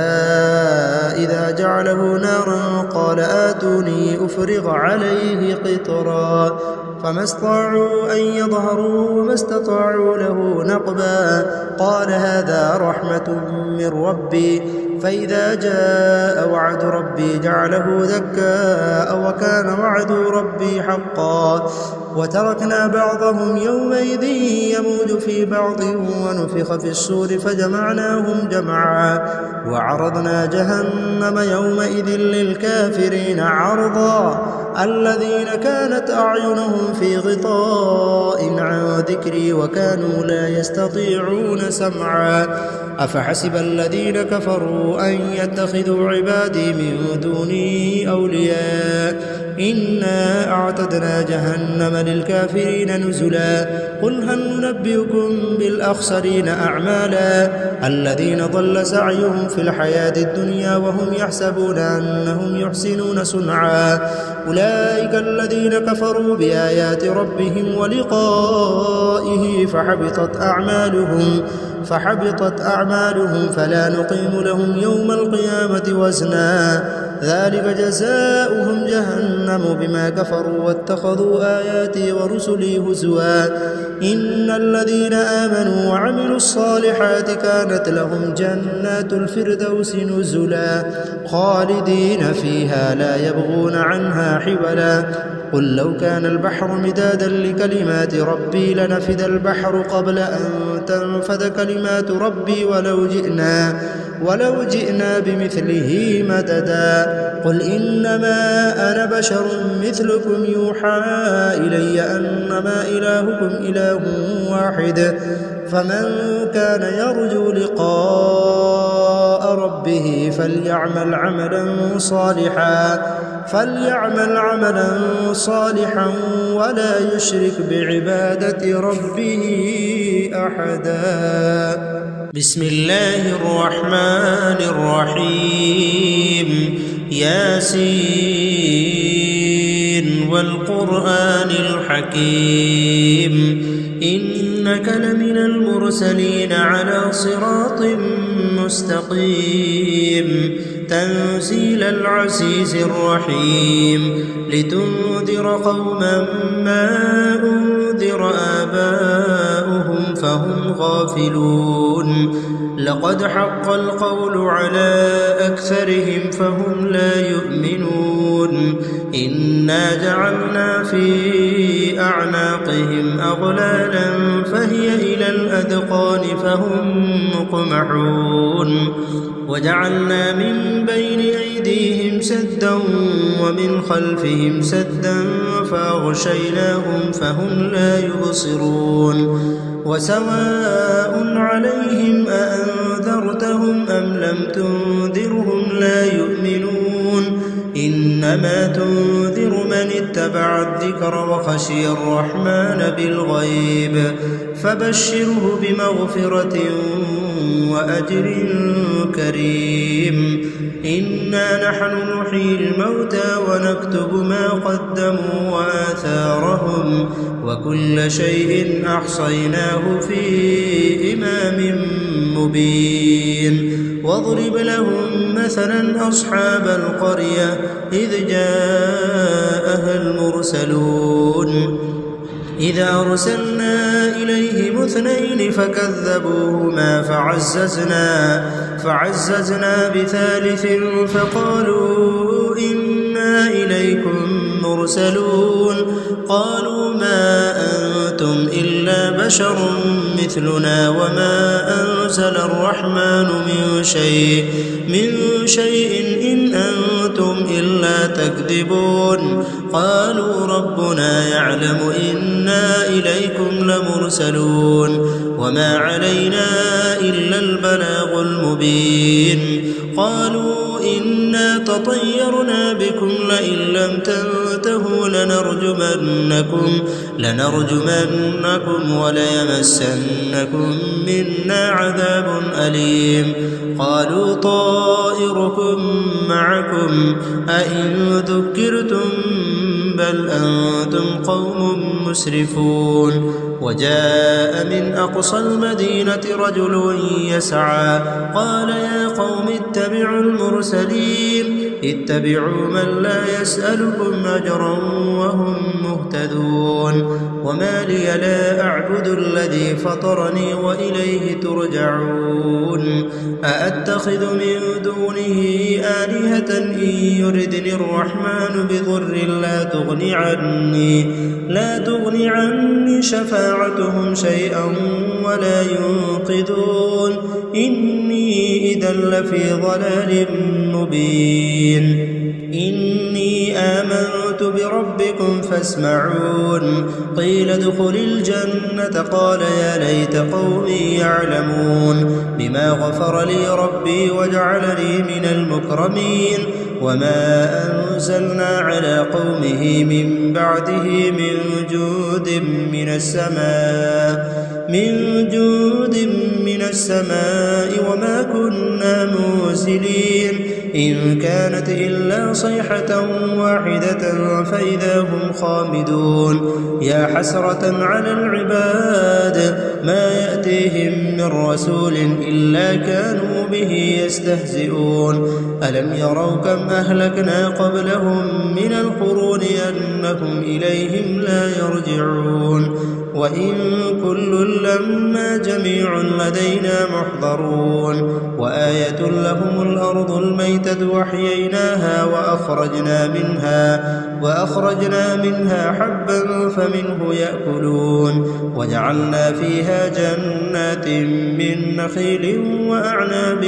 إذا جعله نارا قال آتوني أفرغ عليه قطرا فما استطاعوا أن يظهروا وما استطاعوا له نقبا قال هذا رحمة من ربي فإذا جاء وعد ربي جعله دكاء وكان وعد ربي حقا وتركنا بعضهم يومئذ يموج في بعض ونفخ في الصور فجمعناهم جمعا وعرضنا جهنم يومئذ للكافرين عرضا الذين كانت أعينهم في غطاء عن ذكري وكانوا لا يستطيعون سمعا أفحسب الذين كفروا أن يتخذوا عبادي من دوني أولياء إنا أعتدنا جهنم للكافرين نزلا قل هل ننبئكم بالأخسرين أعمالا الذين ضل سعيهم في الحياة الدنيا وهم يحسبون أنهم يحسنون صنعا أولئك الذين كفروا بآيات ربهم ولقائه فحبطت أعمالهم فلا نقيم لهم يوم القيامة وزنا ذلك جزاؤهم جهنم بما كفروا واتخذوا آياتي ورسلي هزوا إن الذين آمنوا وعملوا الصالحات كانت لهم جنات الفردوس نزلا خالدين فيها لا يبغون عنها حولا قل لو كان البحر مدادا لكلمات ربي لنفد البحر قبل أن تنفد كلمات ربي ولو جئنا بمثله مددا قل إنما أنا بشر مثلكم يوحى إلي أنما إلهكم إله واحد فمن كان يرجو لقاء ربه فليعمل عملا صالحا ولا يشرك بعبادة ربه أحدا. بسم الله الرحمن الرحيم. ياسين والقرآن الحكيم إنك لمن المرسلين على صراط مستقيم تنزيل العزيز الرحيم لتنذر قوما ما أنذر آباؤهم فهم غافلون لقد حق القول على أكثرهم فهم لا يؤمنون إنا جعلنا في أعناقهم أغلالا فهي إلى الأذقان فهم مقمحون وجعلنا من بين أيديهم سدا ومن خلفهم سدا فأغشيناهم فهم لا يبصرون وسواء عليهم أأنذرتهم أم لم تنذرهم لا يؤمنون إنما تنذر من اتبع الذكر وخشي الرحمن بالغيب فبشره بمغفرة وأجر كريم. إنا نحن نحيي الموتى ونكتب ما قدموا وآثارهم وكل شيء أحصيناه في إمام مبين. واضرب لهم مثلا أصحاب القرية إذ جاءها المرسلون إذ أرسلنا إليهم 2 فكذبوهما فعززنا بثالث فقالوا إنا إليكم مرسلون قالوا ما أنتم إلا بشر مثلنا وما أنزل الرحمن من شيء إن أنتم إلا تكذبون قالوا ربنا يعلم إنا إليكم لمرسلون وما علينا إلا البلاغ المبين. قالوا إنا تطيرنا بكم لئن لم تنتهوا لنرجمنكم وليمسنكم منا عذاب أليم. قالوا طائركم معكم أئن ذكرتم بل أنتم قوم مسرفون. وجاء من أقصى المدينة رجل يسعى قال يا قوم اتبعوا المرسلين اتبعوا من لا يسألكم أجرا وهم مهتدون. وما لي لا أعبد الذي فطرني وإليه ترجعون. أأتخذ من دونه آلهة إن يردني الرحمن بضر لا تغني عني شفاعتهم شيئا ولا ينقذون إني إذا لفي ضلال مبين. إني آمنت بربكم فاسمعون. قيل ادخل الجنة قال يا ليت قومي يعلمون بما غفر لي ربي وجعلني من المكرمين. وما أنزلنا على قومه من بعده من جود من السماء وما كنا منزلين إن كانت إلا صيحة واحدة فإذا هم خامدون. يا حسرة على العباد ما يأتيهم من رسول إلا كانوا به يستهزئون. ألم يروا كم أهلكنا قبلهم من القرون أنهم إليهم لا يرجعون. وإن كل لما جميع لدينا محضرون. وآية لهم الأرض الميتة وأحييناها وأخرجنا منها حبا فمنه يأكلون. وجعلنا فيها فيها جنات من نخيل وأعناب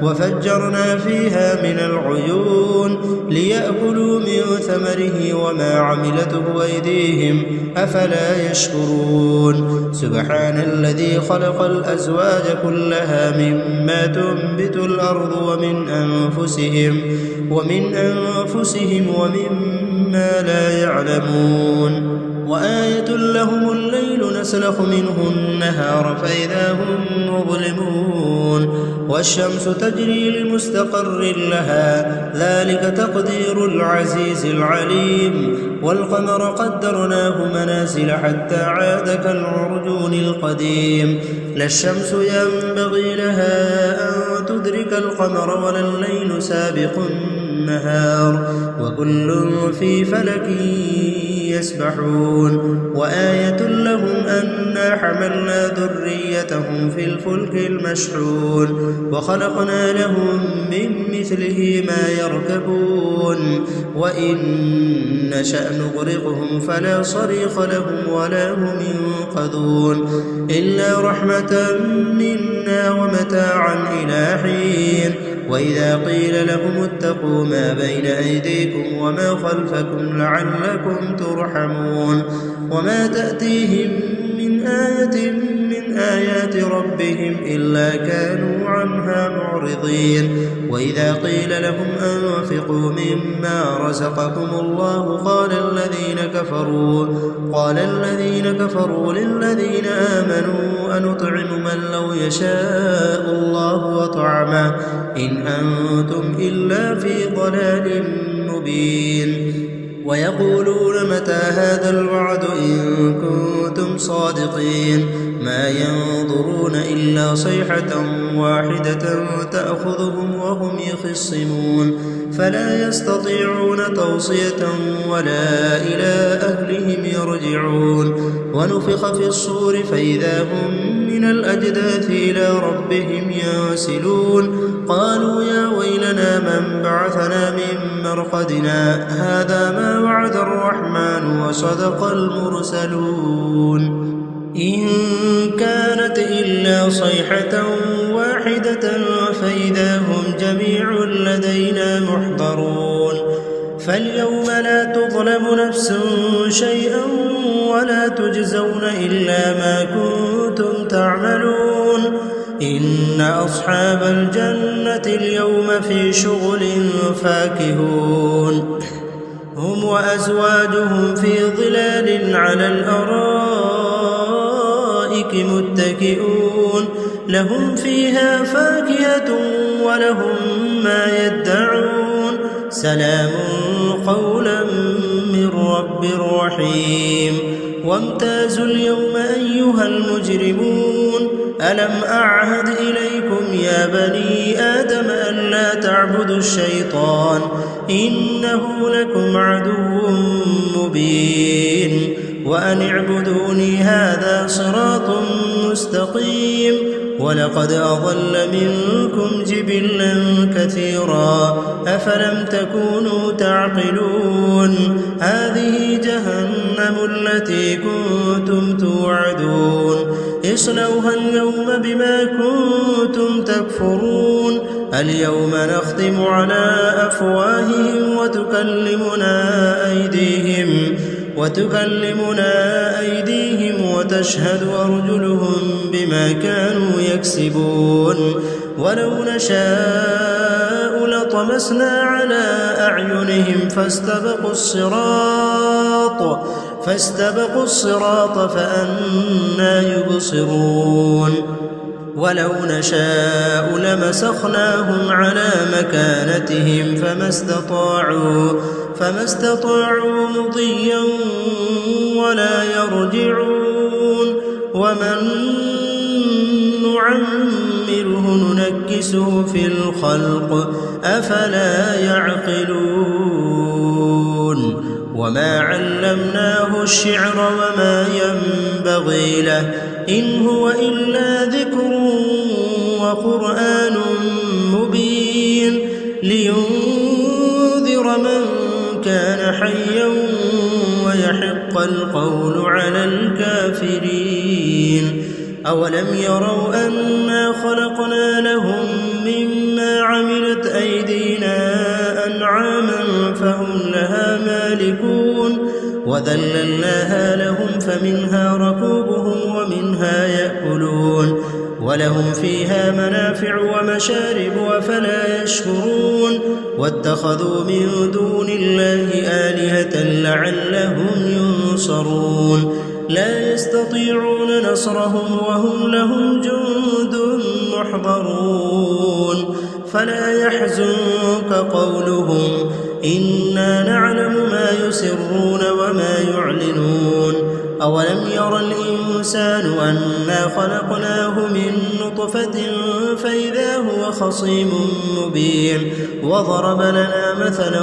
وفجرنا فيها من العيون ليأكلوا من ثمره وما عملته أيديهم أفلا يشكرون سبحان الذي خلق الأزواج كلها مما تنبت الأرض ومن أنفسهم ومما لا يعلمون وآية لهم الليل نسلخ منه النهار فإذا هم مظلمون والشمس تجري لمستقر لها ذلك تقدير العزيز العليم والقمر قدرناه منازل حتى عاد كالعرجون القديم لا الشمس ينبغي لها أن تدرك القمر ولا الليل سابق النهار وكل في فلك يسبحون وآية لهم أنا حملنا ذريتهم في الفلك المشحون وخلقنا لهم من مثله ما يركبون وإن نشأ نغرقهم فلا صريخ لهم ولا هم ينقذون إلا رحمة منا ومتاعا إلى حين وإذا قيل لهم اتقوا ما بين أيديكم وما خلفكم لعلكم ترحمون وما تأتيهم من آية من آيات ربهم إلا كانوا عنها معرضين وإذا قيل لهم أنفقوا مما رزقكم الله قال الذين كفروا للذين آمنوا أنطعم من لو يشاء الله وطعمه إن أنتم إلا في ضلال مبين ويقولون متى هذا الوعد إن كنتم صادقين ما ينظرون إلا صيحة واحدة تأخذهم وهم يخصمون فلا يستطيعون توصية ولا إلى أهلهم يرجعون ونفخ في الصور فإذا هم من الأجداث إلى ربهم ينسلون قالوا يا ويلنا من بعثنا من مرقدنا هذا ما وعد الرحمن وصدق المرسلون إن كانت إلا صيحة واحدة فإذا هم جميع لدينا محضرون فاليوم لا تظلم نفس شيئا ولا تجزون إلا ما كنتم تعملون إن أصحاب الجنة اليوم في شغل فاكهون هم وأزواجهم في ظلال على الأرائك متكئون لهم فيها فاكهة ولهم ما يدعون سلام قولا من رب رحيم وامتازوا اليوم أيها المجرمون ألم أعهد إليكم يا بني آدم ألا تعبدوا الشيطان إنه لكم عدو مبين وأن اعبدوني هذا صراط مستقيم ولقد أضل منكم جبلا كثيرا أفلم تكونوا تعقلون هذه جهنم التي كنتم توعدون اصلوها اليوم بما كنتم تكفرون اليوم نختم على أفواههم وتكلمنا أيديهم وتشهد أرجلهم بما كانوا يكسبون ولو نشاء لطمسنا على أعينهم فاستبقوا الصراط فأنى يبصرون ولو نشاء لمسخناهم على مكانتهم فما استطاعوا مضيا ولا يرجعون ومن نعمره ننكسه في الخلق أفلا يعقلون وما علمناه الشعر وما ينبغي له إن هو إلا ذكر وقرآن مبين لينذر من كان حيا ويحق القول على الكافرين أولم يروا أنا خلقنا لهم مما عملت أيدينا أنعاما فهم لها مالكون وذللناها لهم فمنها ركوبهم ومنها يأكلون ولهم فيها منافع ومشارب أفلا يشكرون واتخذوا من دون الله آلهة لعلهم ينصرون لا يستطيعون نصرهم وهم لهم جند محضرون فلا يحزنك قولهم إنا نعلم ما يسرون وما يعلنون أولم ير الإنسان أنا خلقناه من نطفة فإذا هو خصيم مبين وضرب لنا مثلا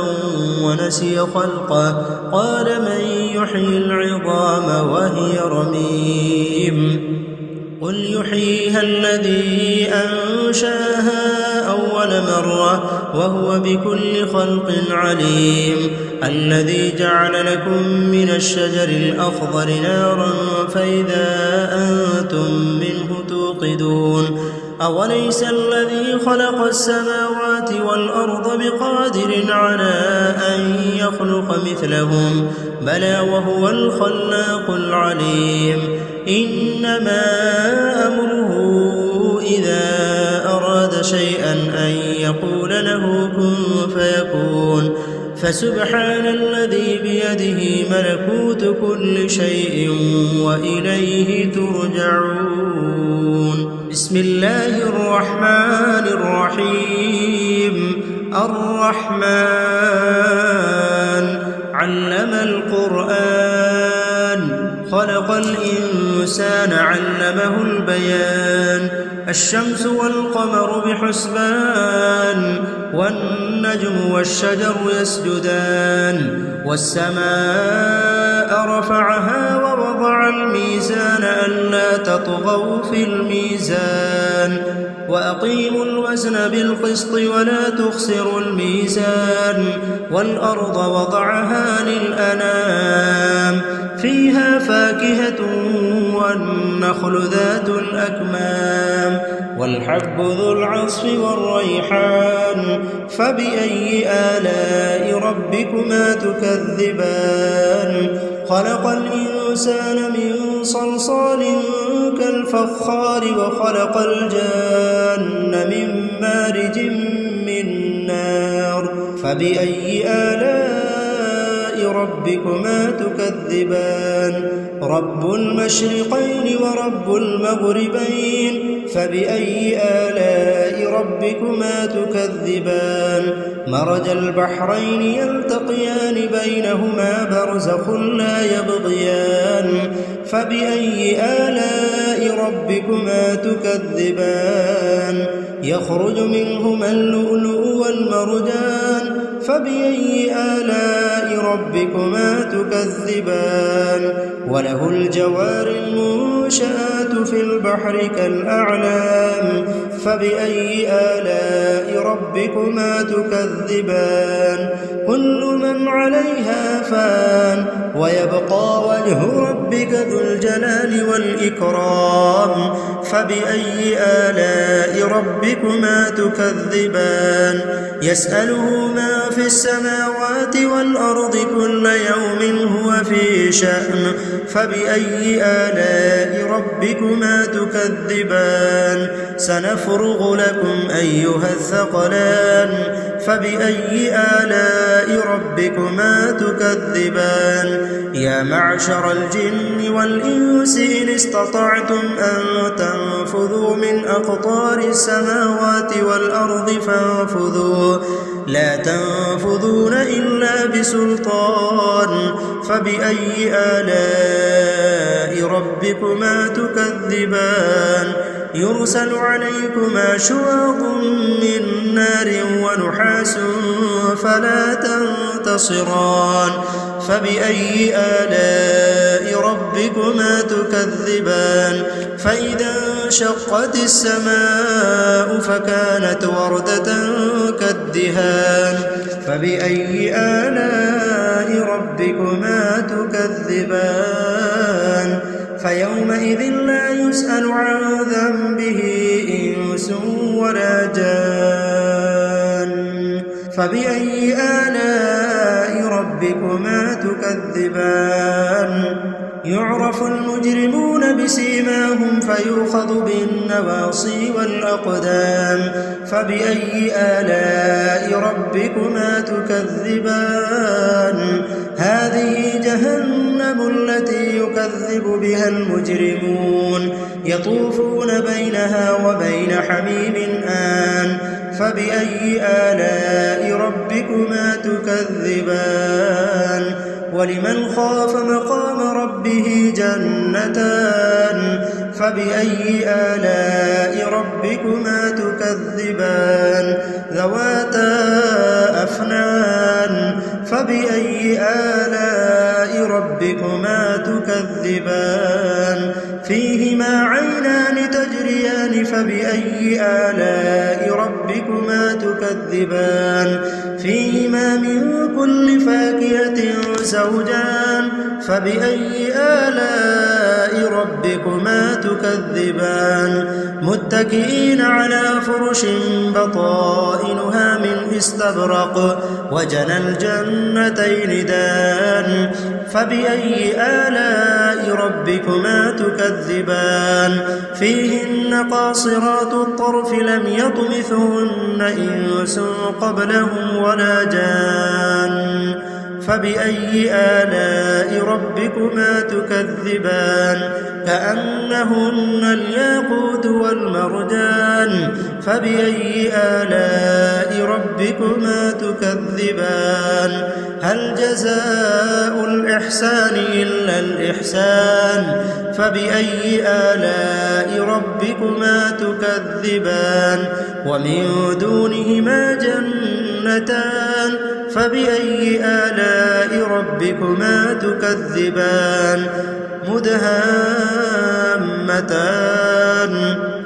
ونسي خلقه قال من يحيي العظام وهي رميم قل يحييها الذي أنشاها أول مرة وهو بكل خلق عليم الذي جعل لكم من الشجر الأخضر نارا فإذا أنتم منه توقدون أوليس الذي خلق السماوات والأرض بقادر على أن يخلق مثلهم بلى وهو الخلاق العليم إنما أمره إذا أراد شيئا أن يقول له كن فيكون فسبحان الذي بيده ملكوت كل شيء وإليه ترجعون بسم الله الرحمن الرحيم الرحمن علم القرآن خلق الإنسان علمه البيان الشمس والقمر بحسبان والنجم والشجر يسجدان والسماء رفعها ووضع الميزان ألا تطغوا في الميزان وأقيموا الوزن بالقسط ولا تخسروا الميزان والأرض وضعها للأنام فيها فاكهة والنخل ذات الأكمام والحب ذو العصف والريحان فبأي آلاء ربكما تكذبان خلق الإنسان من صلصال كالفخار وخلق الجان من مارج من نار فبأي آلاء ربكما تكذبان رب المشرقين ورب المغربين فبأي آلاء ربكما تكذبان مرج البحرين يلتقيان بينهما برزخ لا يبغيان فبأي آلاء ربكما تكذبان يخرج منهما اللؤلؤ والمرجان فبأي آلاء ربكما تكذبان وله الجوار المنشآت في البحر كالأعلام فبأي آلاء ربكما تكذبان كل من عليها فان ويبقى وجه ربك ذو الجلال والإكرام فبأي آلاء ربكما تكذبان يسأله ما في السماوات والأرض كل يوم هو في شأن فبأي آلاء ربكما تكذبان سنفرغ لكم أيها الثقلان فبأي آلاء ربكما تكذبان يا معشر الجن والإنس إن استطعتم أن تنفذوا من أقطار السماوات والأرض فانفذوا لا تنفذون إلا بسلطان فبأي آلاء ربكما تكذبان يرسل عليكما شواظ من نار ونحاس فلا تنتصران فبأي آلاء ربكما تكذبان فإذا انشقت السماء فكانت وردة كالدهان فبأي آلاء ربكما تكذبان فيومئذ لا يسأل عن ذنبه إنس ولا جان فبأي آلاء ربكما تكذبان يعرف المجرمون بسيماهم فيؤخذ بالنواصي والأقدام فبأي آلاء ربكما تكذبان هذه جهنم التي يكذب بها المجرمون يطوفون بينها وبين حميم آن فبأي آلاء ربكما تكذبان ولمن خاف مقام ربه جنتان فبأي آلاء ربكما تكذبان ذواتا أفنان فبأي آلاء ربكما تكذبان فيهما عينان تجريان فبأي آلاء ربكما تكذبان فيهما من كل فاكهة زوجان فبأي آلاء ربكما تكذبان متكئين على فرش بطائنها من استبرق وجنى الجنتين دان فبأي آلاء ربكما تكذبان فيهن قاصرات الطرف لم يطمثهن إنس قبلهم ولا جان فبأي آلاء ربكما تكذبان كأنهن الياقوت والمرجان فبأي آلاء ربكما تكذبان هل جزاء الإحسان إلا الإحسان فبأي آلاء ربكما تكذبان ومن دونهما جنتان فبأي آلاء ربكما تكذبان مدهامتان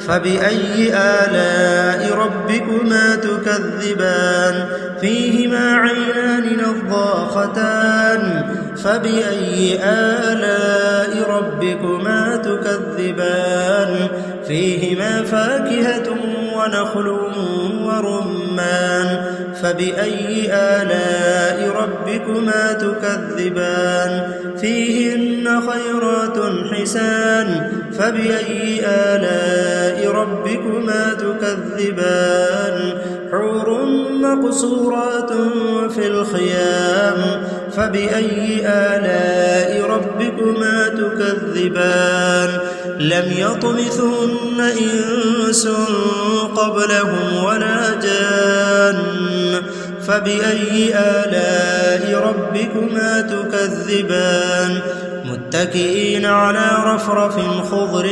فبأي آلاء ربكما تكذبان فيهما عينان نضاختان فبأي آلاء ربكما تكذبان فيهما فاكهة ونخل ورمان فبأي آلاء ربكما تكذبان فيهن خيرات حسان فبأي آلاء ربكما تكذبان حور مقصورات في الخيام فبأي آلاء ربكما تكذبان لم يطمثهن إنس قبلهم ولا جان فبأي آلاء ربكما تكذبان متكئين على رفرف خضر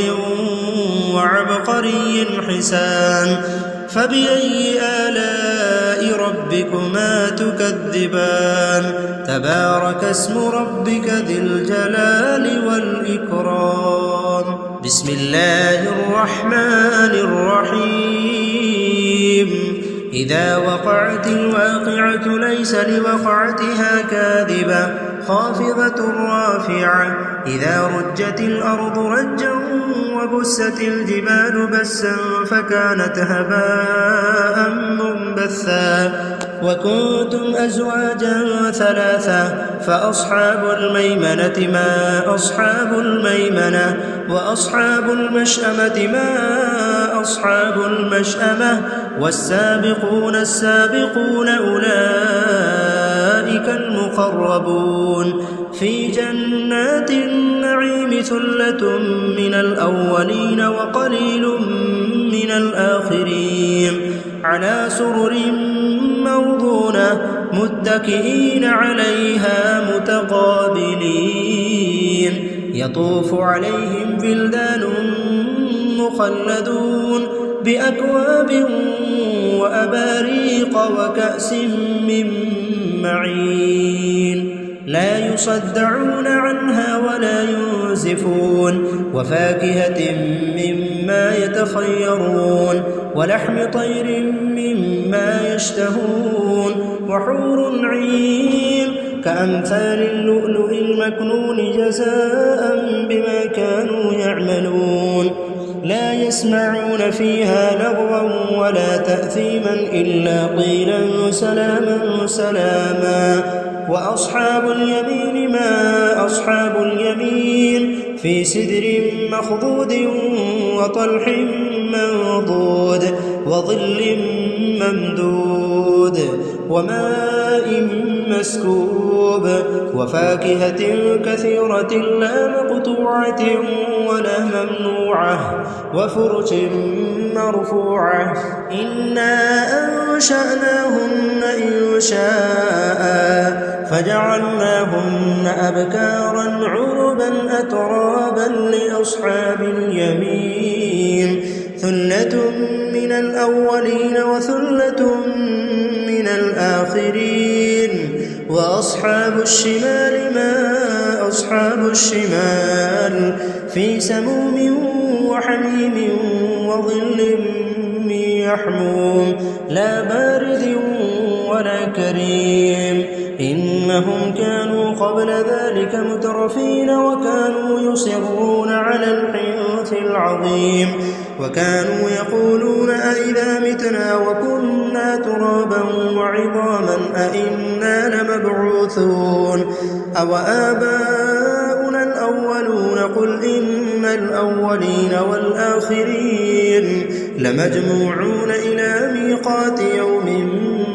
وعبقري حسان فبأي آلاء ربكما تكذبان تبارك اسم ربك ذي الجلال والإكرام بسم الله الرحمن الرحيم إذا وقعت الواقعة ليس لوقعتها كاذبة خافضة رافعة إذا رجت الأرض رجا وبست الجبال بسا فكانت هباء منبثا وكنتم أزواجا ثلاثة فأصحاب الميمنة ما أصحاب الميمنة وأصحاب المشأمة ما أصحاب المشأمة والسابقون السابقون أولئك المقربون في جنات النعيم ثلة من الأولين وقليل من الآخرين على سرر موضونة متكئين عليها متقابلين يطوف عليهم ولدان مخلدون بأكواب وأباريق وكأس من معين لا يصدعون عنها ولا ينزفون وفاكهة مما يتخيرون ولحم طير مما يشتهون وحور عين كأمثال اللؤلؤ المكنون جزاء بما كانوا يعملون لا يسمعون فيها لغوا ولا تأثيما إلا قيلا سلاما سلاما وأصحاب اليمين ما أصحاب اليمين في سدر مخضود وطلح منضود وظل ممدود وماء مسكوب وفاكهة كثيرة لا مقطوعة ولا ممنوعة وفرش مرفوعة إنا أنشأناهن إنشاء فجعلناهن أبكارا عربا أترابا لأصحاب اليمين ثلة من الأولين وثلة من الآخرين وأصحاب الشمال ما أصحاب الشمال في سموم وحميم وظل من يحموم لا بارد ولا كريم إنهم كانوا قبل ذلك مترفين وكانوا يصرون على الحنث العظيم وكانوا يقولون أئذا متنا وكنا ترابا وعظاما أئنا لمبعوثون أو آباؤنا الأولون قل إن الأولين والآخرين لمجموعون إلى ميقات يوم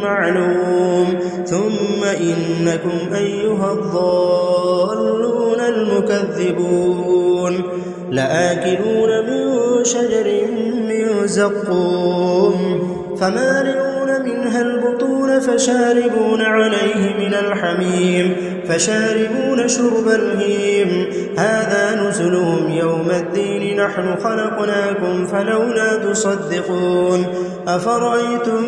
معلوم ثم إنكم أيها الضالون المكذبون لآكلون من شجر من زقوم فمالئون منها البطون فشاربون عليه من الحميم فشاربون شرب الهيم هذا نزلهم يوم الدين نحن خلقناكم فلولا تصدقون أفرأيتم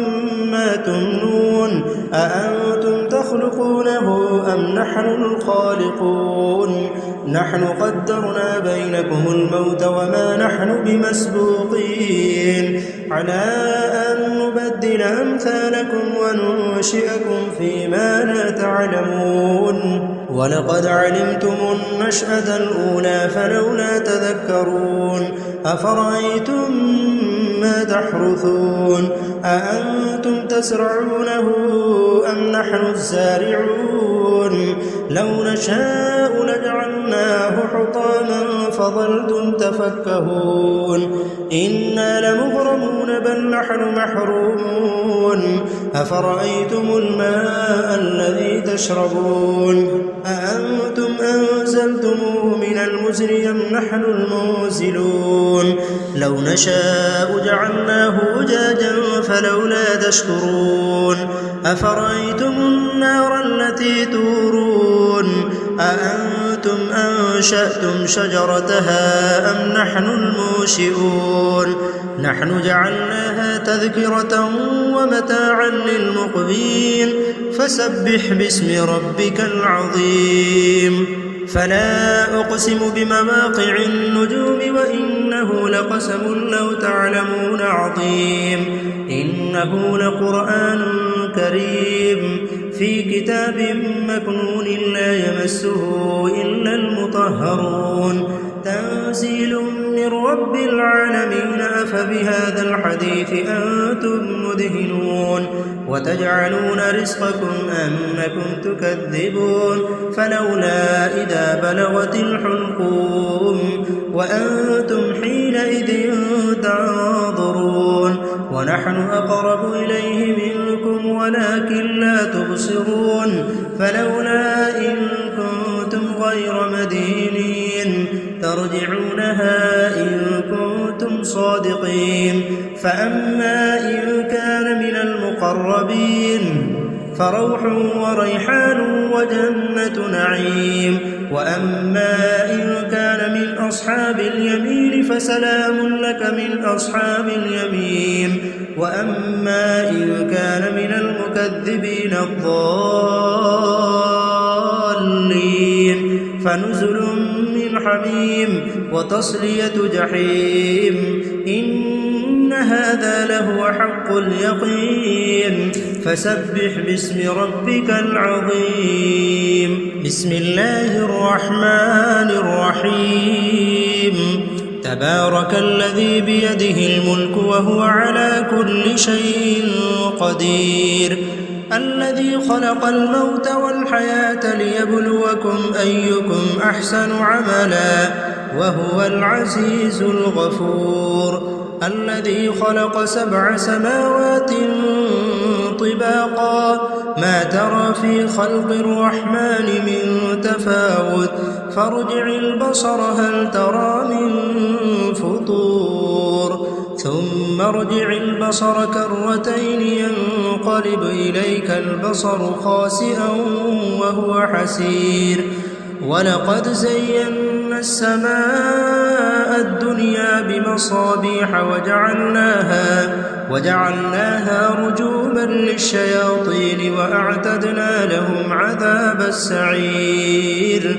ما تمنون أأنتم تخلقونه أم نحن الخالقون نحن قدرنا بينكم الموت وما نحن بمسبوقين على أن نبدل أمثالكم وننشئكم فيما لا تعلمون ولقد علمتم النشأة الأولى فلولا تذكرون أفرأيتم ما تحرثون أأنتم تزرعونه أم نحن الزارعون لو نشاء لجعلناه حطاما فظلتم تفكهون إنا لمغرمون بل نحن محرومون أفرأيتم الماء الذي تشربون أأنتم أنزلتموه من المزن أم نحن المنزلون لو نشاء جعلناه أجاجا فلولا تشكرون أفرأيتم النار التي تورون أأنتم أنشأتم شجرتها أم نحن المنشئون نحن جعلناها تذكرة ومتاعا للمقوين فسبح باسم ربك العظيم فلا أقسم بمواقع النجوم وإنه لقسم لو تعلمون عظيم إنه لقرآن كريم في كتاب مكنون لا يمسه إلا المطهرون تنزيل من رب العالمين أفبهذا الحديث أنتم مدهنون وتجعلون رزقكم أنكم تكذبون فلولا إذا بلغت الحلقوم وأنتم حينئذ تنظرون ونحن أقرب إليه منكم ولكن لا تبصرون فلولا إن كنتم غير مدينين ترجعونها إن كنتم صادقين فأما إن كان من المقربين فروح وريحان وجنة نعيم وأما إن كان من أصحاب اليمين فسلام لك من أصحاب اليمين وأما إن كان من المكذبين الضالين فنزل من حميم وتصلية جحيم إن هذا لهو حق اليقين فسبح باسم ربك العظيم بسم الله الرحمن الرحيم تبارك الذي بيده الملك وهو على كل شيء قدير الذي خلق الموت والحياة ليبلوكم أيكم أحسن عملا وهو العزيز الغفور الذي خلق 7 سماوات طباقا ما ترى في خلق الرحمن من تفاوت فارجع البصر هل ترى من فطور ثم ارجع البصر كرتين ينقلب إليك البصر خاسئا وهو حسير ولقد زينا السماء الدنيا بمصابيح وجعلناها رجوما للشياطين وأعتدنا لهم عذاب السعير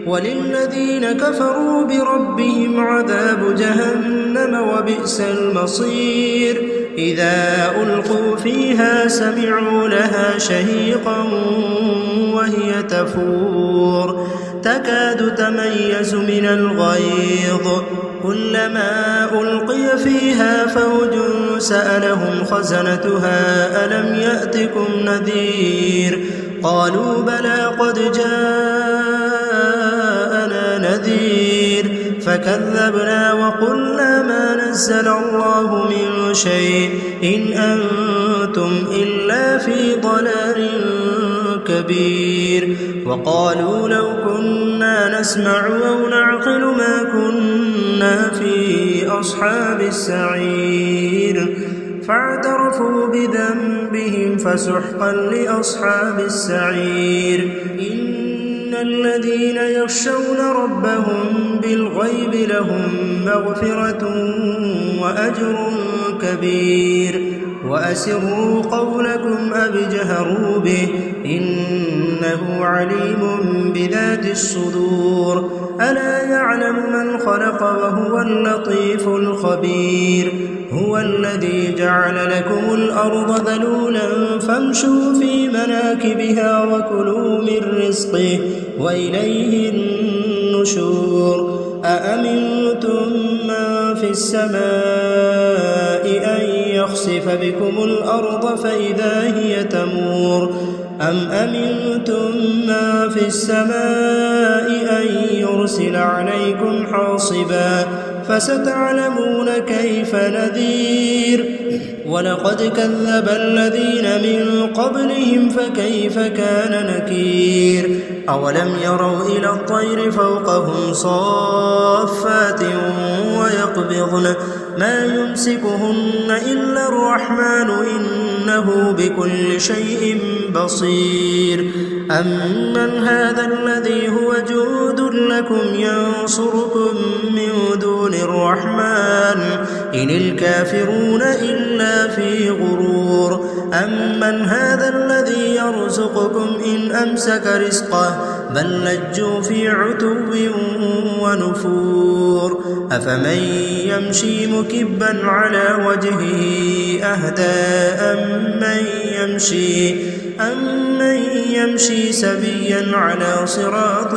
وللذين كفروا بربهم عذاب جهنم وبئس المصير إذا ألقوا فيها سمعوا لها شهيقا وهي تفور تكاد تميز من الغيظ كلما ألقي فيها فوج سألهم خزنتها ألم يأتكم نذير قالوا بلى قد جاءنا نذير فكذبنا وقلنا ما نزل الله من شيء إن أنتم إلا في ضلال كبير وقالوا لو كنا نسمع أو نعقل ما كنا في أصحاب السعير فاعترفوا بذنبهم فسحقا لأصحاب السعير إن الذين يخشون ربهم بالغيب لهم مغفرة وأجر كبير وأسروا قولكم أو اجهروا به إنه عليم بذات الصدور ألا يعلم من خلق وهو اللطيف الخبير هو الذي جعل لكم الأرض ذلولا فامشوا في مناكبها وكلوا من رزقه وإليه النشور أأمنتم من في السماء أن يخسف بكم الأرض فإذا هي تمور أم أمنتم من في السماء أن يرسل عليكم حاصبا فستعلمون كيف نذير ولقد كذب الذين من قبلهم فكيف كان نكير أولم يروا إلى الطير فوقهم صافات ويقبضن ما يمسكهن إلا الرحمن إنه بكل شيء بصير أمن هذا الذي هو جود لكم ينصركم من دون الرحمن إن الكافرون إلا في غرور أمن هذا الذي يرزقكم إن أمسك رزقه بل لجوا في عتو ونفور أفمن يمشي مكبا على وجهه أهدى أمن يمشي سبيا على صراط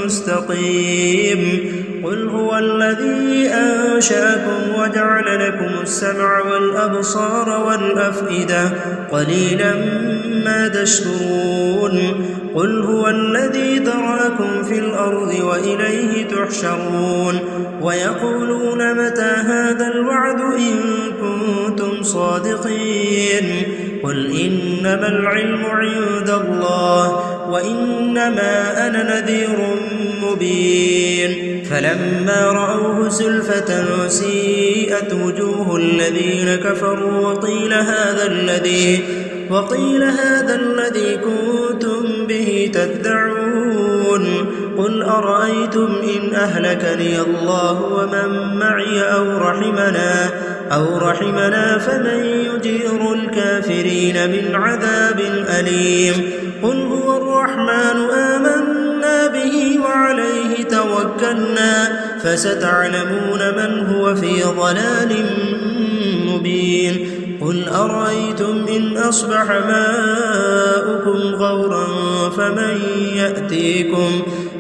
مستقيم قل هو الذي أنشأكم وجعل لكم السمع والأبصار والأفئدة قليلا ما تشكرون قل هو الذي ذرأكم في الأرض وإليه تحشرون ويقولون متى هذا الوعد إن كنتم صادقين قل إنما العلم عند الله وإنما أنا نذير مبين فلما رأوه زلفة سيئت وجوه الذين كفروا وقيل هذا الذي كنتم به تدعون قل أرأيتم إن أهلكني الله ومن معي أو رحمنا فمن يجير الكافرين من عذاب أليم قل هو الرحمن آمنا به توكلنا فستعلمون من هو في ضلال مبين قل أرأيتم إن أصبح ماؤكم غورا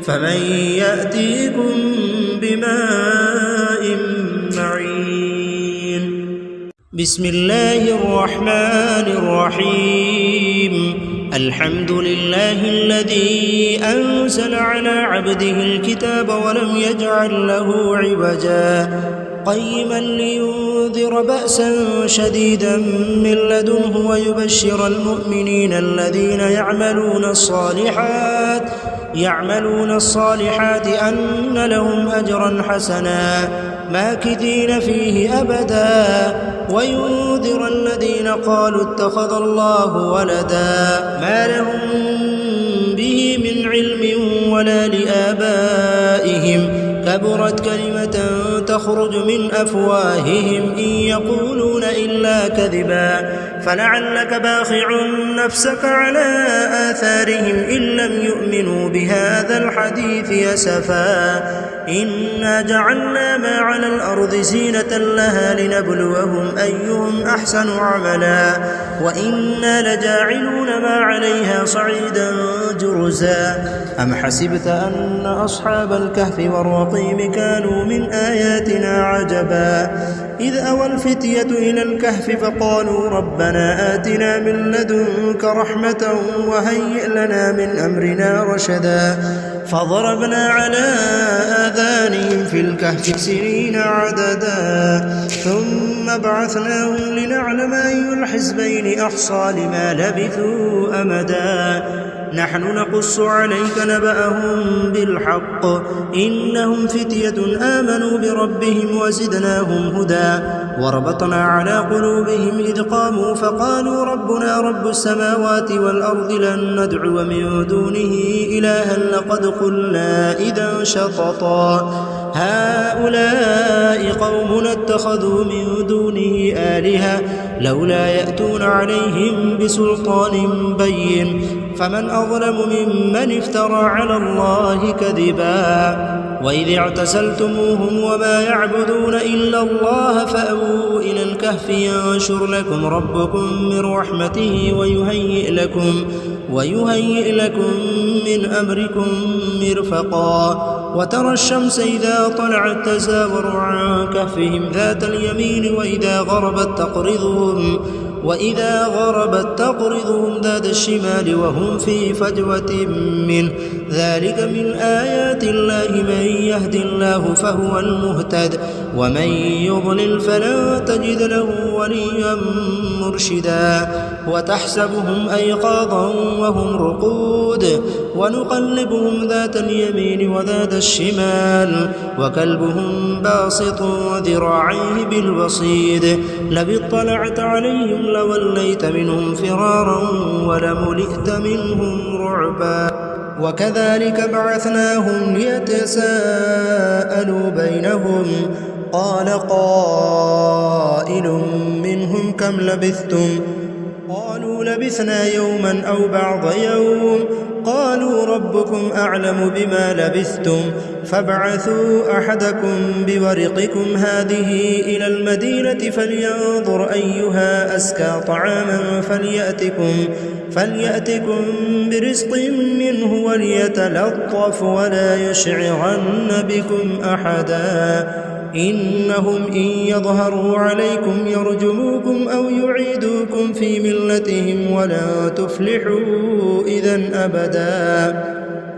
فمن يأتيكم بماء معين بسم الله الرحمن الرحيم الحمد لله الذي أنزل على عبده الكتاب ولم يجعل له عوجا قيما لينذر بأسا شديدا من لدنه ويبشر المؤمنين الذين يعملون الصالحات أن لهم أجرا حسنا ماكثين فيه أبدا وينذر الذين قالوا اتخذ الله ولدا ما لهم به من علم ولا لآبائهم كبرت كلمة تخرج من أفواههم إن يقولون إلا كذبا فلعلك باخع نفسك على آثارهم إن لم يؤمنوا بهذا الحديث أسفا إنا جعلنا ما على الأرض زينة لها لنبلوهم أيهم أحسن عملا وإنا لجاعلون ما عليها صعيدا جرزا أم حسبت أن أصحاب الكهف والرقيم كانوا من آياتنا عجبا إذ أوى الفتية إلى الكهف فقالوا ربنا آتنا من لدنك رحمة وهيئ لنا من أمرنا رشدا فضربنا على آذانهم في الكهف سنين عددا ثم بعثناهم لنعلم أي الحزبين أحصى لما لبثوا أمدا نحن نقص عليك نبأهم بالحق إنهم فتية آمنوا بربهم وزدناهم هدى وربطنا على قلوبهم إذ قاموا فقالوا ربنا رب السماوات والأرض لن ندعو من دونه إلها لقد قلنا إذا شططا هؤلاء قومنا اتخذوا من دونه آلهة لولا يأتون عليهم بسلطان بين فمن أظلم ممن افترى على الله كذبا وإذ اعتزلتموهم وما يعبدون إلا الله فأووا إلى الكهف ينشر لكم ربكم من رحمته ويهيئ لكم من أمركم مرفقا وترى الشمس إذا طلعت تزاور عن كهفهم ذات اليمين وإذا غربت تقرضهم ذات الشمال وهم في فجوة منه ذلك من آيات الله من يهد الله فهو المهتد ومن يضلل فلا تجد له وليا مرشدا وتحسبهم أيقاظا وهم رقود ونقلبهم ذات اليمين وذات الشمال وكلبهم باسط ذراعيه بالوصيد لو اطلعت عليهم لوليت منهم فرارا ولملئت منهم رعبا وكذلك بعثناهم ليتساءلوا بينهم قال قائل منهم كم لبثتم قالوا لبثنا يوما أو بعض يوم قالوا ربكم أعلم بما لبثتم فابعثوا أحدكم بورقكم هذه إلى المدينة فلينظر أيها أزكى طعاما فليأتكم برزق منه وليتلطف ولا يشعرن بكم أحدا إنهم إن يظهروا عليكم يرجموكم أو يعيدوكم في ملتهم ولا تفلحوا إذن أبدا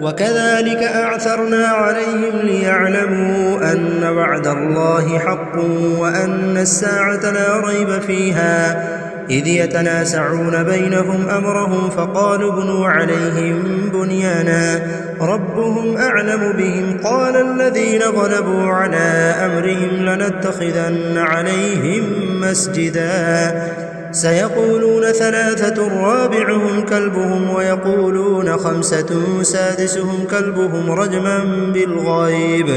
وكذلك أعثرنا عليهم ليعلموا أن وعد الله حق وأن الساعة لا ريب فيها إذ يتنازعون بينهم أمرهم فقالوا ابنوا عليهم بنيانا ربهم أعلم بهم قال الذين غلبوا على أمرهم لنتخذن عليهم مسجدا سيقولون 3 رابعهم كلبهم ويقولون 5 سادسهم كلبهم رجما بالغيب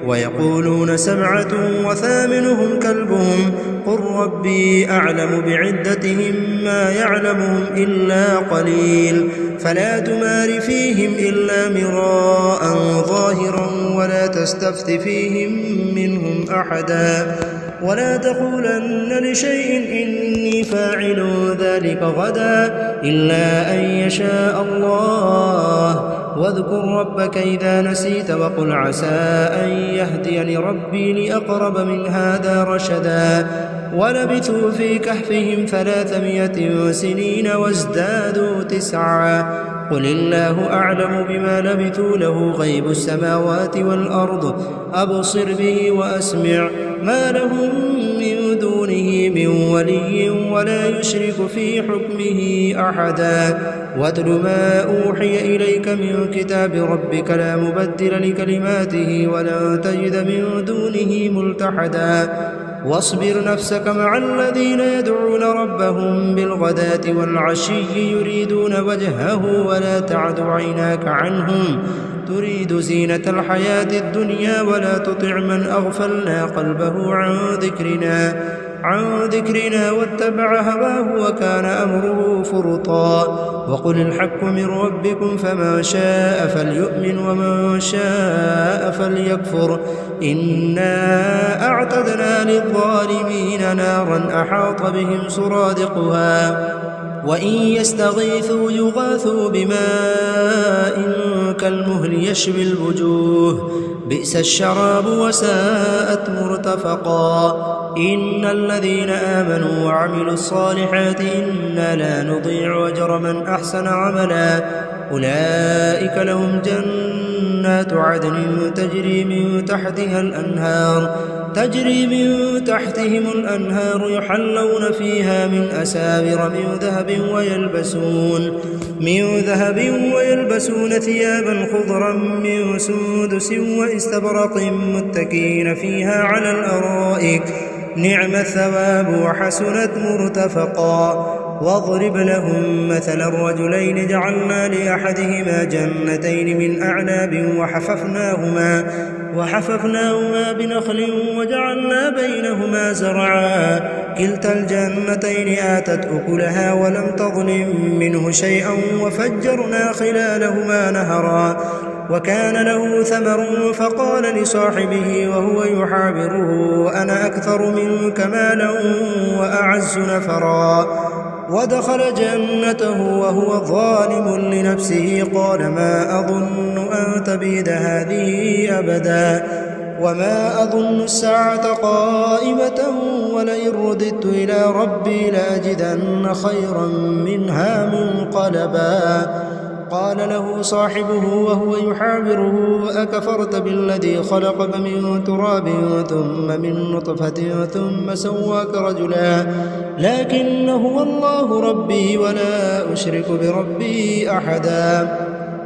ويقولون 7 وثامنهم كلبهم قل ربي أعلم بعدتهم ما يعلمهم إلا قليل فلا تمار فيهم إلا مراء ظاهرا ولا تستفت فيهم منهم أحدا ولا تقولن لشيء إني فاعل ذلك غدا إلا أن يشاء الله واذكر ربك إذا نسيت وقل عسى أن يهديني ربي لأقرب من هذا رشدا ولبثوا في كهفهم 300 سنين وازدادوا 9 قل الله أعلم بما لبثوا له غيب السماوات والأرض أبصر به وأسمع ما لهم من دونه من ولي ولا يشرك في حكمه أحدا واتل ما أوحي إليك من كتاب ربك لا مبدل لكلماته ولا تجد من دونه ملتحدا واصبر نفسك مع الذين يدعون ربهم بالغداة والعشي يريدون وجهه ولا تعد عيناك عنهم تريد زينة الحياة الدنيا ولا تطع من أغفلنا قلبه عن ذكرنا واتبع هواه وكان أمره فرطا وقل الحق من ربكم فمن شاء فليؤمن ومن شاء فليكفر إنا أعتدنا للظالمين نارا أحاط بهم سرادقها وإن يستغيثوا يغاثوا بماء كالمهل يشوي الوجوه بئس الشراب وساءت مرتفقا إن الذين آمنوا وعملوا الصالحات إنا لا نضيع أجر من أحسن عملا أولئك لهم جنات عدن تجري من تحتهم الأنهار يحلون فيها من أساور من ذهب ويلبسون ثيابا خضرا من سندس واستبرق متكئين فيها على الأرائك نعم الثواب وحسنت مرتفقا واضرب لهم مثل الرجلين جعلنا لأحدهما جنتين من أعناب وحففناهما بنخل وجعلنا بينهما زرعا كلتا الجنتين آتت أكلها ولم تظلم منه شيئا وفجرنا خلالهما نهرا وكان له ثمر فقال لصاحبه وهو يحاوره أنا أكثر منك مالا وأعز نفرا ودخل جنته وهو ظالم لنفسه قال ما أظن أن تبيد هذه أبدا وما أظن الساعة قائمة ولئن رددت إلى ربي لأجدن خيرا منها منقلبا قال له صاحبه وهو يحاوره أكفرت بالذي خلقك من تراب ثم من نطفة ثم سواك رجلا لكن هو الله ربي ولا أشرك بربي أحدا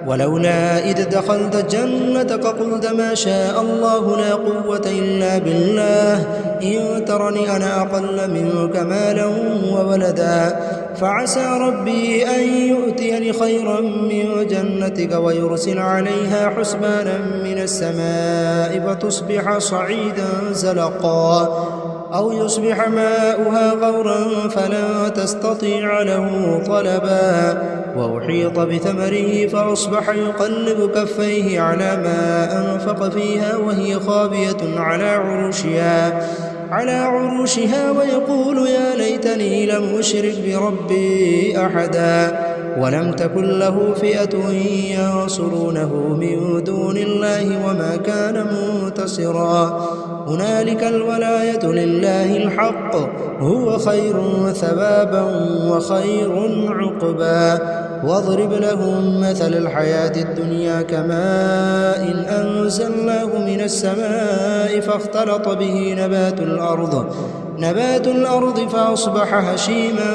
ولولا إذ دخلت جنتك قلت ما شاء الله لا قوة إلا بالله إن ترني أنا أقل منك مالا وولدا فعسى ربي أن يؤتيني خيرا من جنتك ويرسل عليها حسبانا من السماء فتصبح صعيدا زلقا أو يصبح ماؤها غورا فلا تستطيع له طلبا وأحيط بثمره فأصبح يقلب كفيه على ما أنفق فيها وهي خاوية على عروشها ويقول يا ليتني لم أشرك بربي أحدا ولم تكن له فئة ينصرونه من دون الله وما كان منتصرا هنالك الولاية لله الحق هو خير ثوابا وخير عقبا واضرب لهم مثل الحياة الدنيا كماء أنزلناه من السماء فاختلط به نبات الأرض فأصبح هشيما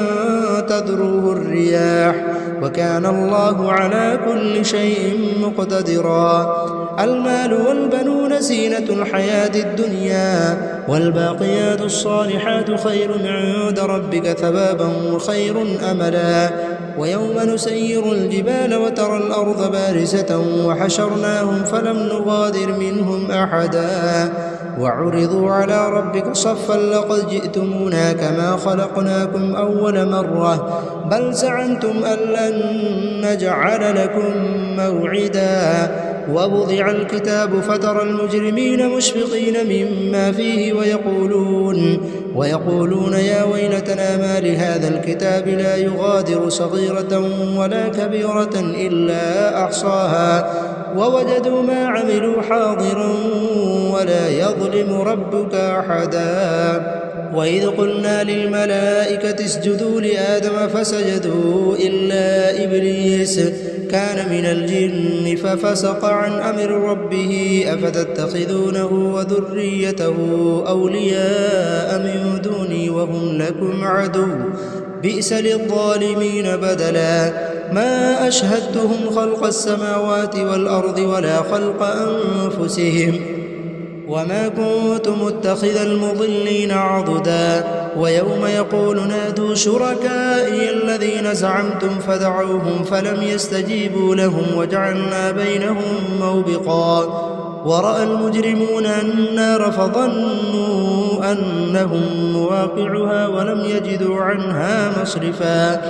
تذروه الرياح وكان الله على كل شيء مقتدرا المال والبنون زينة الحياة الدنيا والباقيات الصالحات خير عند ربك ثوابا وخير أملا ويوم نسير الجبال وترى الأرض بارزة وحشرناهم فلم نغادر منهم أحدا وعرضوا على ربك صفا لقد جئتمونا كما خلقناكم أول مرة بل زعمتم أن لن نجعل لكم موعدا ووضع الكتاب فترى المجرمين مشفقين مما فيه ويقولون يا ويلتنا ما لهذا الكتاب لا يغادر صغيرة ولا كبيرة إلا أحصاها ووجدوا ما عملوا حاضرا ولا يظلم ربك أحدا وإذ قلنا للملائكة اسجدوا لآدم فسجدوا إلا إبليس كان من الجن ففسق عن أمر ربه أفتتخذونه وذريته أولياء من دوني وهم لكم عدو بئس للظالمين بدلا ما أشهدتهم خلق السماوات والأرض ولا خلق أنفسهم وما كنت متخذ المضلين عضدا ويوم يقول نادوا شركائي الذين زعمتم فدعوهم فلم يستجيبوا لهم وجعلنا بينهم موبقا ورأى المجرمون النار فظنوا أنهم مواقعها ولم يجدوا عنها مصرفا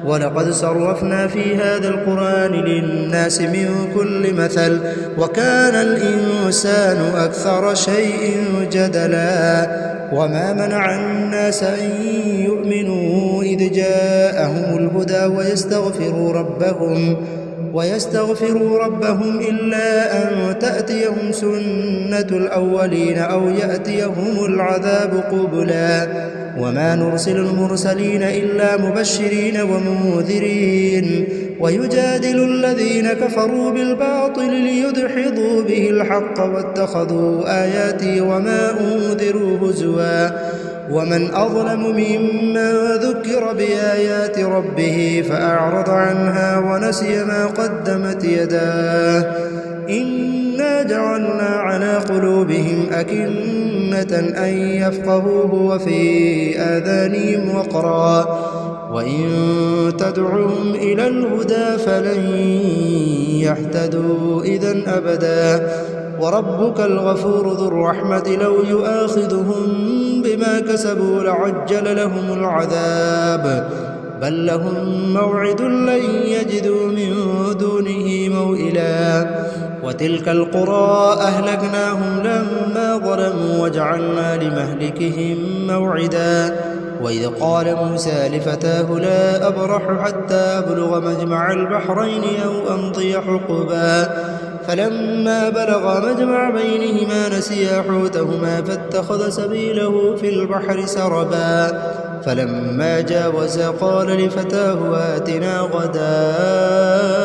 ولقد صرفنا في هذا القرآن للناس من كل مثل وكان الإنسان أكثر شيء جدلا وما منع الناس أن يؤمنوا إذ جاءهم الهدى ويستغفروا ربهم إلا أن تأتيهم سنة الأولين أو يأتيهم العذاب قبلا وما نرسل المرسلين إلا مبشرين ومنذرين ويجادل الذين كفروا بالباطل ليدحضوا به الحق واتخذوا آياتي وما أنذروا هزوا ومن أظلم ممن ذكر بآيات ربه فأعرض عنها ونسي ما قدمت يداه إنا جعلنا على قلوبهم أكنة أن يفقهوه وفي آذانهم وقرا وإن تدعهم إلى الهدى فلن يهتدوا إذن أبدا وربك الغفور ذو الرحمة لو يؤاخذهم بما كسبوا لعجل لهم العذاب بل لهم موعد لن يجدوا من دونه موئلا وتلك القرى أهلكناهم لما ظلموا وجعلنا لمهلكهم موعدا وإذ قال موسى لفتاه لا أبرح حتى أبلغ مجمع البحرين أو أمضي حقبا فلما بلغا مجمع بينهما نسيا حوتهما فاتخذ سبيله في البحر سربا فلما جاوزا قال لفتاه آتنا غداءنا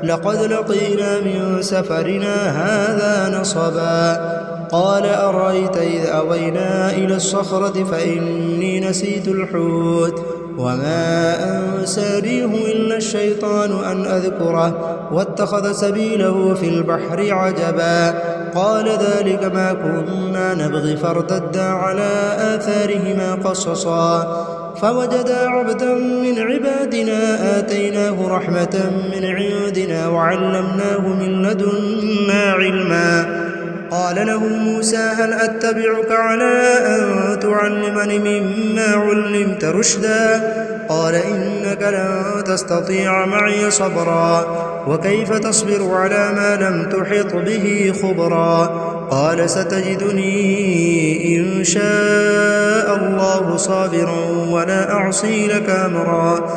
لقد لقينا من سفرنا هذا نصبا قال أرأيت إذ أوينا إلى الصخرة فإني نسيت الحوت وما أنسانيه إلا الشيطان أن أذكره واتخذ سبيله في البحر عجبا قال ذلك ما كنا نبغي فارتدا على آثارهما قصصا فوجدا عبدا من عبادنا آتيناه رحمة من عندنا وعلمناه من لدنا علما قال له موسى هل أتبعك على أن تعلمني مما علمت رشدا قال إنك لن تستطيع معي صبرا وكيف تصبر على ما لم تحط به خبرا قال ستجدني إن شاء الله صابرا ولا أعصي لك أمرا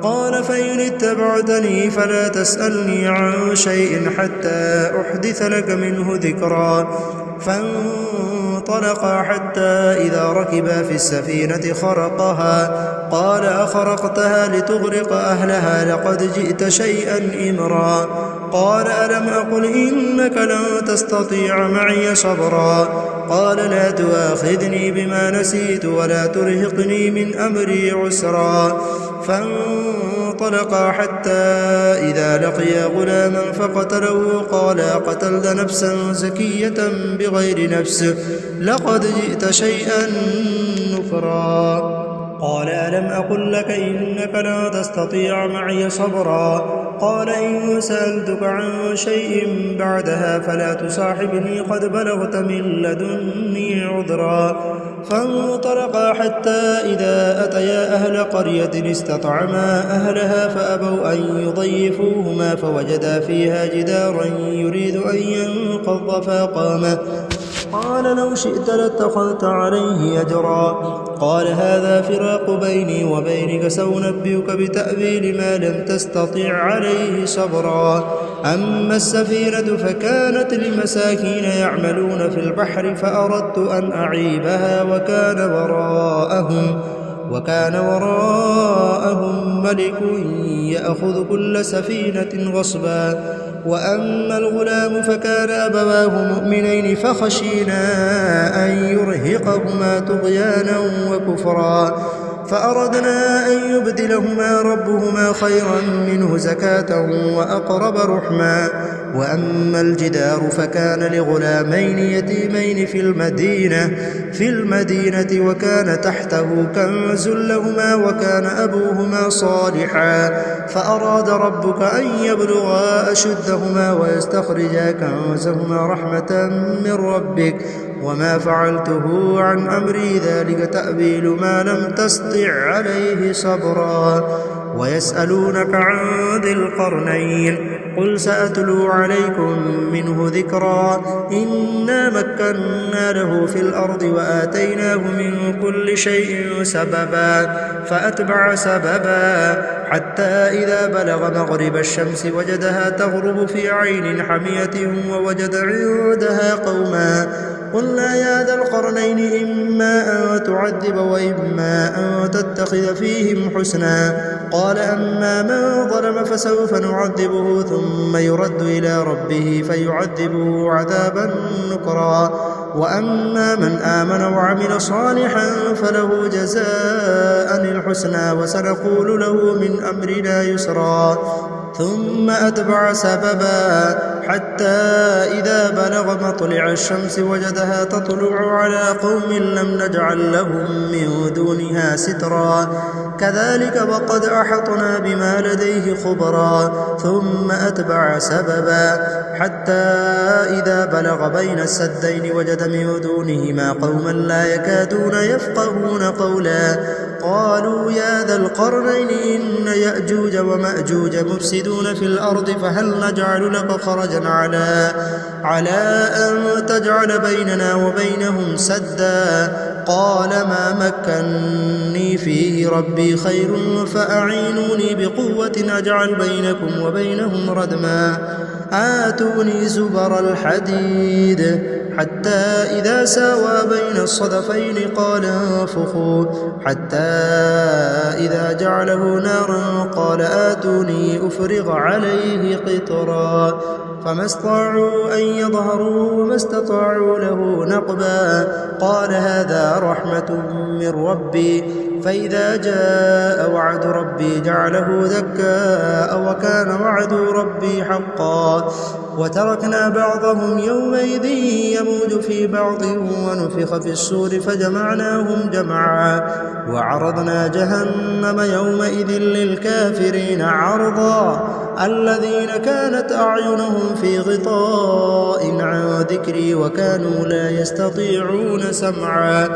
قال فإن اتبعتني فلا تسألني عن شيء حتى أحدث لك منه ذكرا فانطلقا حتى إذا ركبا في السفينة خرقها قال أخرقتها لتغرق أهلها لقد جئت شيئا إمرا قال ألم أقل إنك لن تستطيع معي صبرا قال لا تؤاخذني بما نسيت ولا ترهقني من أمري عسرا فانطلقا حتى إذا لقيا غلاما فقتله قال قتلت نفسا زكية بغير نفس لقد جئت شيئا نكرا قال ألم أقل لك إنك لا تستطيع معي صبرا قال إن سألتك عن شيء بعدها فلا تصاحبني قد بلغت من لدني عذرا فانطلقا حتى إذا أتيا أهل قرية استطعما أهلها فأبوا أن يضيفوهما فوجدا فيها جدارا يريد أن ينقض فقامه قال لو شئت لاتخذت عليه أجرا قال هذا فراق بيني وبينك سأنبئك بتأويل ما لم تستطع عليه صبرا أما السفينة فكانت لمساكين يعملون في البحر فأردت أن أعيبها وكان وراءهم ملك يأخذ كل سفينة غصبا وأما الغلام فكان أبواه مؤمنين فخشينا أن يرهقهما طغيانا وكفرا فأردنا أن يبدلهما ربهما خيرا منه زكاة وأقرب رحما وأما الجدار فكان لغلامين يتيمين في المدينة وكان تحته كنز لهما وكان أبوهما صالحا فأراد ربك أن يبلغا أشدهما ويستخرجا كنزهما رحمة من ربك وما فعلته عن أمري ذلك تأويل ما لم تستطع عليه صبرا ويسألونك عن ذي القرنين قل سأتلو عليكم منه ذكرا إنا مكنا له في الأرض وآتيناه من كل شيء سببا فأتبع سببا حتى إذا بلغ مغرب الشمس وجدها تغرب في عين حمية ووجد عندها قوما قلنا يا ذا القرنين إما أن تعذب وإما أن تتخذ فيهم حسنا قال أما من ظلم فسوف نعذبه ثم يرد إلى ربه فيعذبه عذابا نكرا وأما من آمن وعمل صالحا فله جزاء الحسنى وسنقول له من أمرنا يسرا ثم أتبع سببا حتى إذا بلغ مطلع الشمس وجدها تطلع على قوم لم نجعل لهم من دونها سترا كذلك وقد أحطنا بما لديه خبرا ثم أتبع سببا حتى إذا بلغ بين السدين وجد من دونهما قوما لا يكادون يفقهون قولا قالوا يا ذا القرنين إن يأجوج ومأجوج مفسدون في الأرض فهل نجعل لك خرجا على أن تجعل بيننا وبينهم سدا قال ما مكني فيه ربي خير فأعينوني بقوة أجعل بينكم وبينهم ردما آتوني زبر الحديد حتى إذا ساوى بين الصدفين قال انفخوا حتى إذا جعله نارا قال آتوني أفرغ عليه قطرا فما استطاعوا أن يظهروا وما استطاعوا له نقبا قال هذا رحمة من ربي فإذا جاء وعد ربي جعله دكاء وكان وعد ربي حقا وتركنا بعضهم يومئذ يموج في بعض ونفخ في الصور فجمعناهم جمعا وعرضنا جهنم يومئذ للكافرين عرضا الذين كانت أعينهم في غطاء عن ذكري وكانوا لا يستطيعون سمعا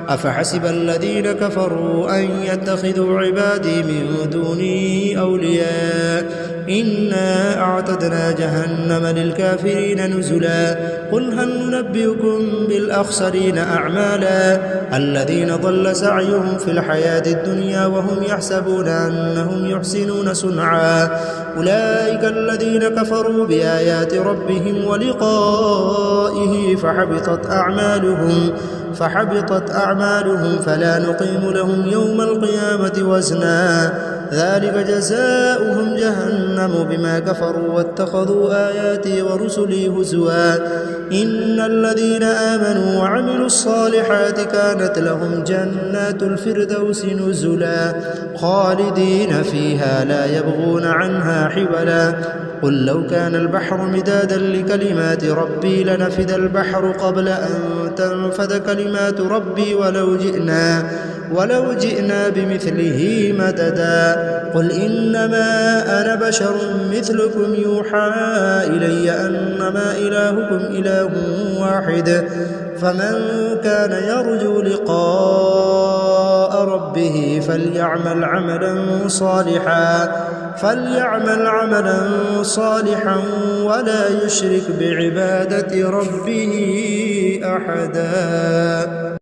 أفحسب الذين كفروا أن يتخذوا عبادي من دوني أولياء إنا أعتدنا جهنم للكافرين نزلا قل هل ننبئكم بالأخسرين أعمالا الذين ضل سعيهم في الحياة الدنيا وهم يحسبون أنهم يحسنون صنعا أولئك الذين كفروا بآيات ربهم ولقائه فحبطت أعمالهم فلا نقيم لهم يوم القيامة وزنا ذلك جزاؤهم جهنم بما كفروا واتخذوا آياتي ورسلي هزوا إن الذين آمنوا وعملوا الصالحات كانت لهم جنات الفردوس نزلا خالدين فيها لا يبغون عنها حولا قل لو كان البحر مدادا لكلمات ربي لنفد البحر قبل أن تنفد كلمات ربي ولو جئنا بمثله مددا قل إنما أنا بشر مثلكم يوحى إلي أنما إلهكم إله واحد فمن كان يرجو لقاء ربه فليعمل عملا صالحا ولا يشرك بعبادة ربه أحدا.